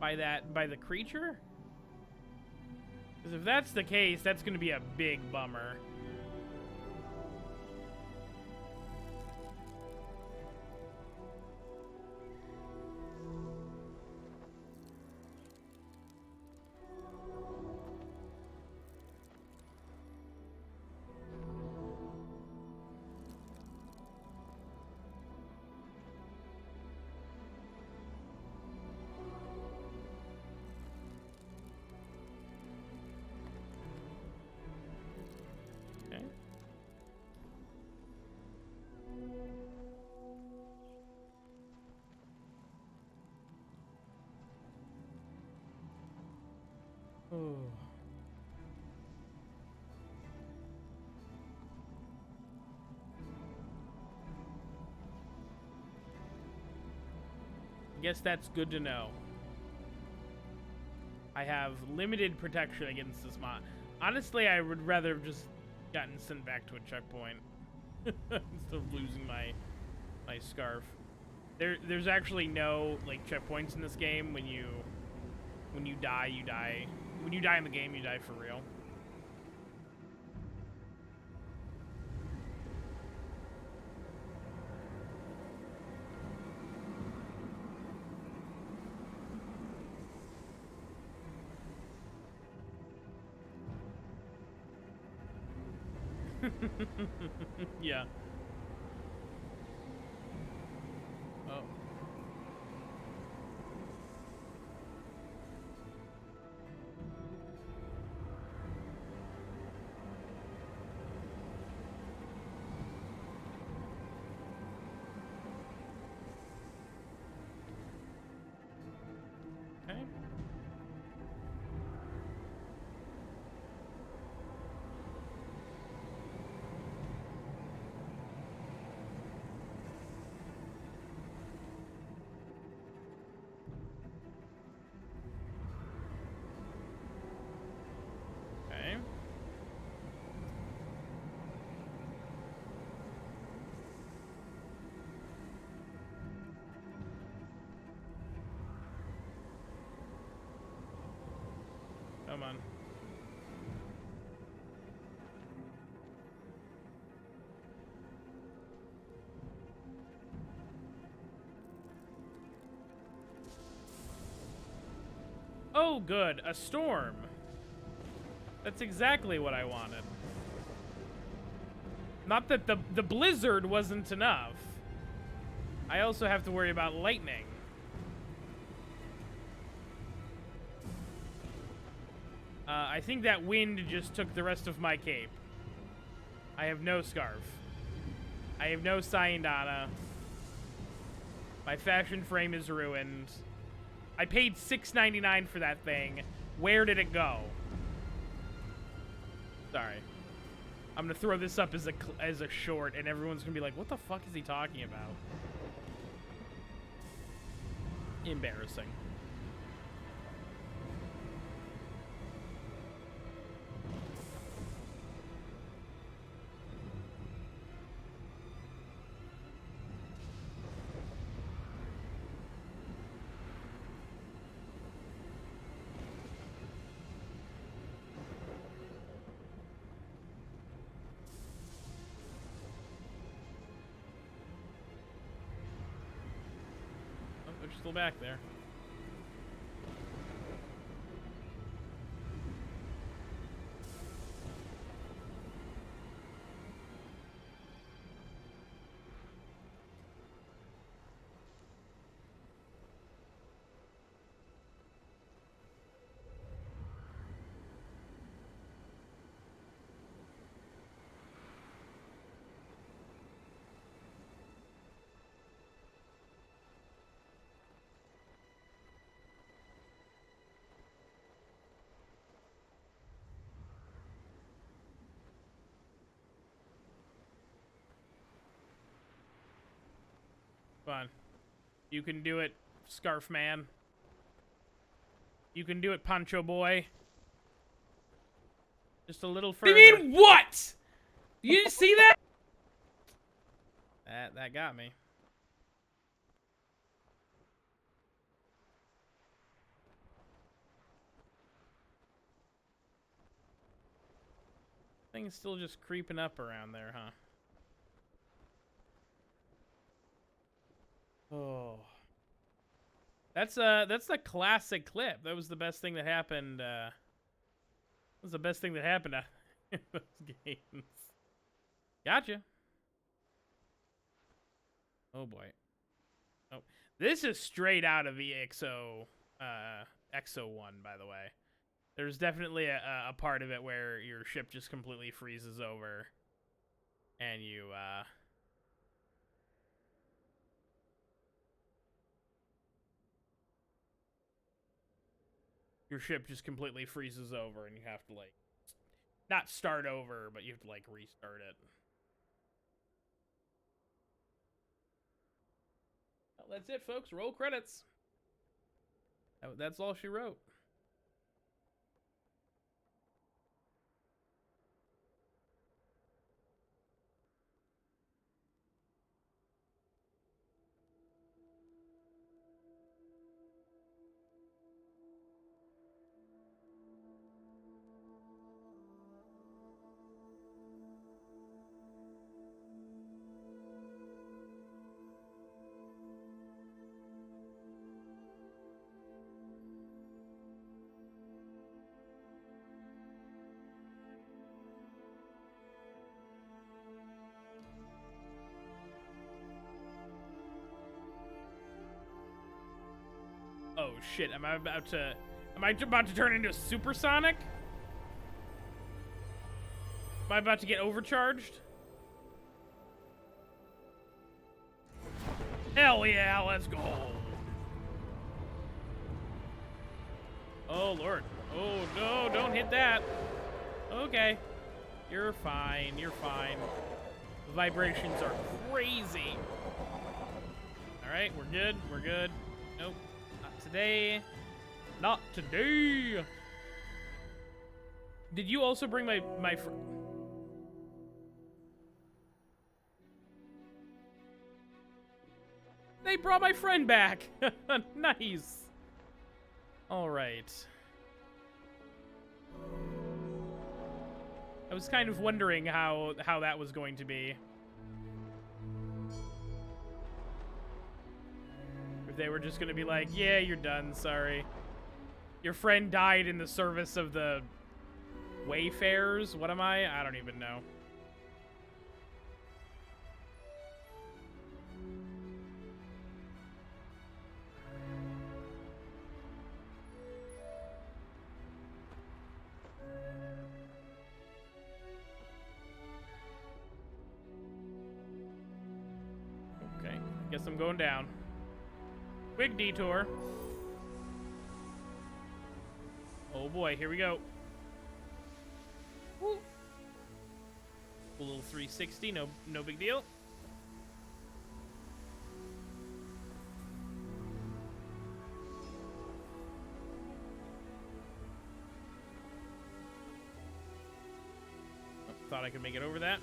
the creature? Because if that's the case, that's going to be a big bummer. Oh. Guess that's good to know. I have limited protection against this mod. Honestly, I would rather have just gotten sent back to a checkpoint instead of losing my scarf. There's actually no like checkpoints in this game. When you die, you die. When you die in the game, you die for real. Yeah. Oh. Okay. Okay. Come on. Oh, good. A storm. That's exactly what I wanted. Not that the blizzard wasn't enough. I also have to worry about lightning. I think that wind just took the rest of my cape. I have no scarf. I have no Sayonara. My fashion frame is ruined. I paid $6.99 for that thing. Where did it go? Sorry. I'm gonna throw this up as a short, and everyone's gonna be like, "What the fuck is he talking about?" Embarrassing. Oh, they're still back there. Come on. You can do it, Scarf Man. You can do it, Poncho Boy. Just a little further. You mean what? You see that? That got me. Thing's still just creeping up around there, huh? Oh. That's a classic clip. That was the best thing that happened, that was the best thing that happened in those games. Gotcha. Oh boy. Oh. This is straight out of EXO, EXO 1, by the way. There's definitely a part of it where your ship just completely freezes over. And you, your ship just completely freezes over and you have to, like, not start over, but you have to, like, restart it. Well, that's it, folks. Roll credits. That's all she wrote. shit. Am I about to turn into a supersonic? Am I about to get overcharged? Hell yeah, let's go. Oh, Lord. Oh, no, don't hit that. Okay. You're fine, you're fine. The vibrations are crazy. Alright, we're good, we're good. Nope, not today. Not today. Did you also bring my They brought my friend back. Nice. All right. I was kind of wondering how that was going to be. If they were just going to be like, "Yeah, you're done. Sorry. Your friend died in the service of the Wayfarers." What am I? I don't even know. Okay, guess I'm going down. Quick detour. Oh boy, here we go. Woo. A little 360, no big deal. Oh, thought I could make it over that.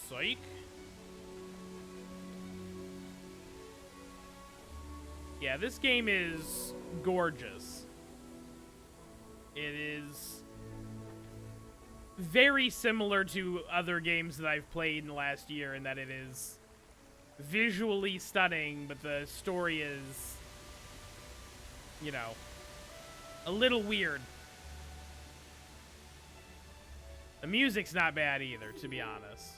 Psych. Yeah, this game is gorgeous. It is very similar to other games that I've played in the last year in that it is visually stunning, but the story is, you know, a little weird. The music's not bad either, to be honest.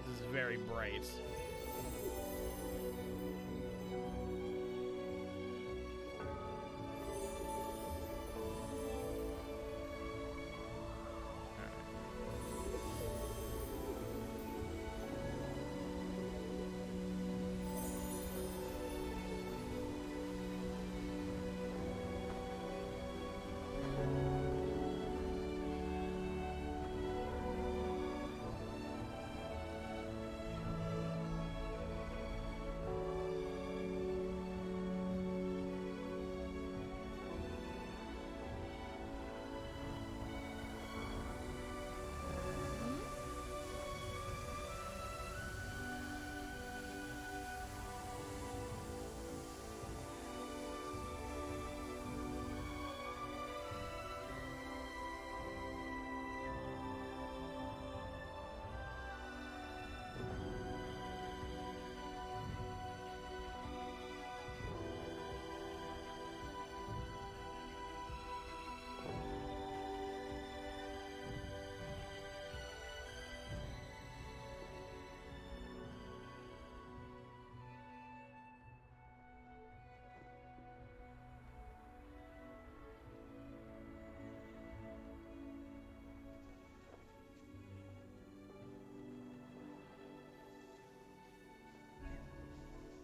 This is very bright.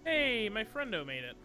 Hey, my friendo made it.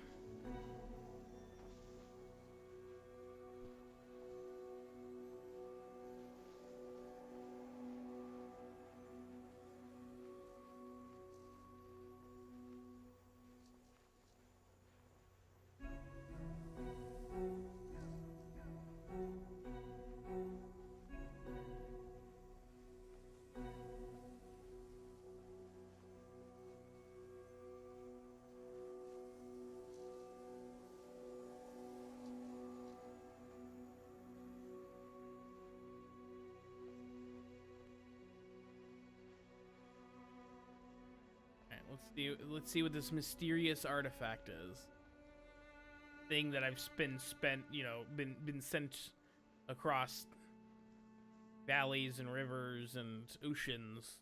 Let's see what this mysterious artifact is. Thing that I've been sent across valleys and rivers and oceans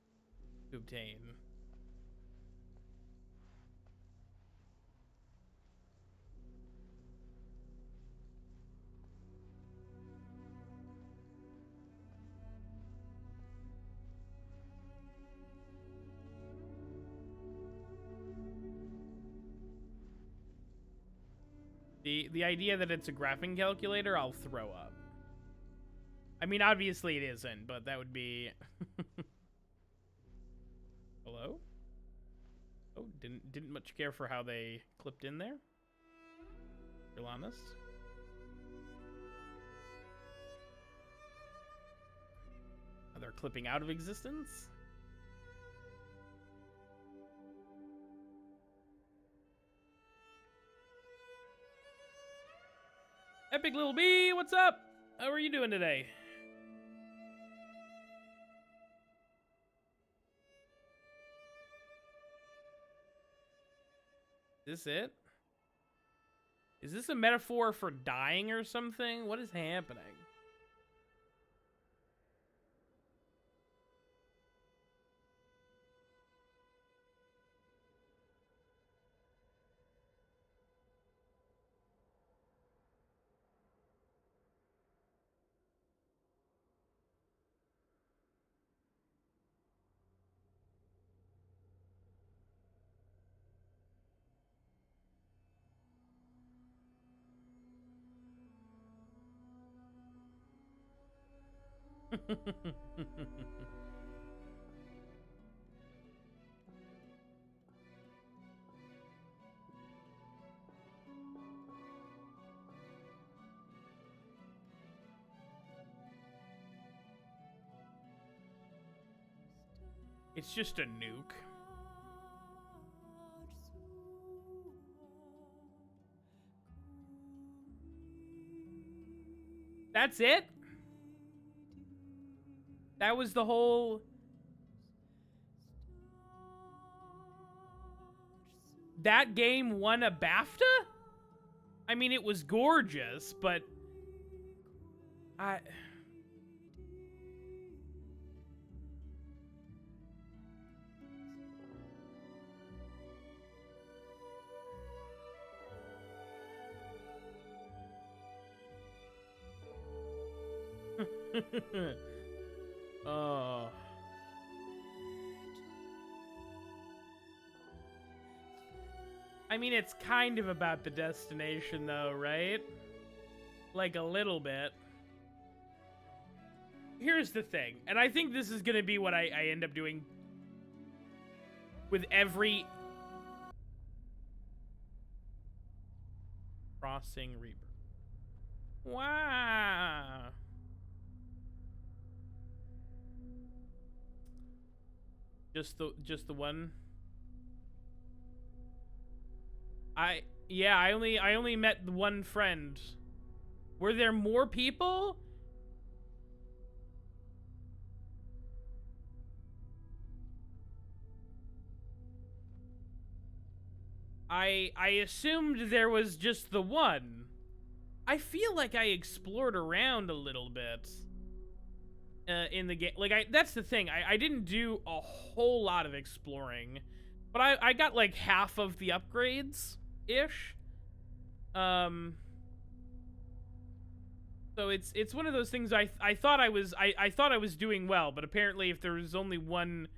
to obtain. The idea that it's a graphing calculator, I'll throw up. I mean, obviously it isn't, but that would be... Hello? Oh, didn't much care for how they clipped in there. Real honest. Oh, they're clipping out of existence? Epic Little B, what's up? How are you doing today? Is this it? Is this a metaphor for dying or something? What is happening? It's just a nuke. That's it? That was the whole... That game won a BAFTA? I mean, it was gorgeous, but... I... Oh. I mean, it's kind of about the destination, though, right? Like, a little bit. Here's the thing, and I think this is gonna be what I end up doing with every... Crossing Rebirth. Wow. Just the one. I only met one friend. Were there more people? I assumed there was just the one. I feel like I explored around a little bit. In the game, like that's the thing. I didn't do a whole lot of exploring, but I got like half of the upgrades ish. So it's one of those things. I thought I was doing well, but apparently if there was only one,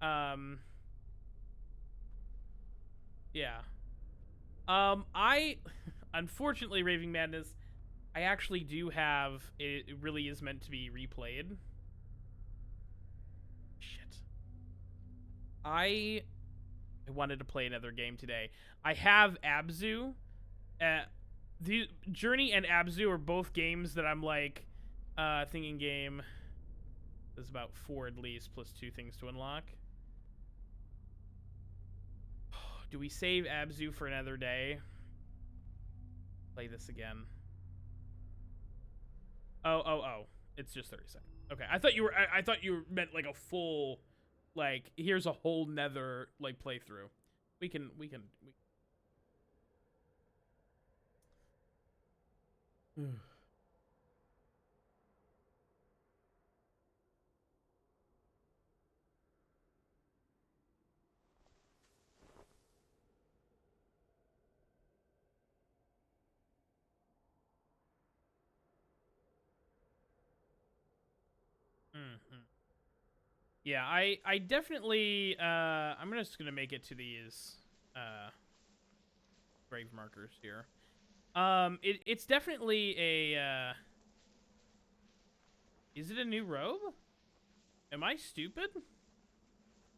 yeah. I unfortunately, Raving Madness, I actually do have, it really is meant to be replayed. Shit. I wanted to play another game today. I have Abzu. The Journey and Abzu are both games that I'm like, thinking game. There's about 4 at least, plus 2 things to unlock. Do we save Abzu for another day? Play this again. Oh. It's just 30 seconds. Okay, I thought you meant like a full, like, here's a whole nether, like, playthrough. We can. Yeah, I definitely I'm just gonna make it to these grave markers here. It's definitely a is it a new robe? Am I stupid?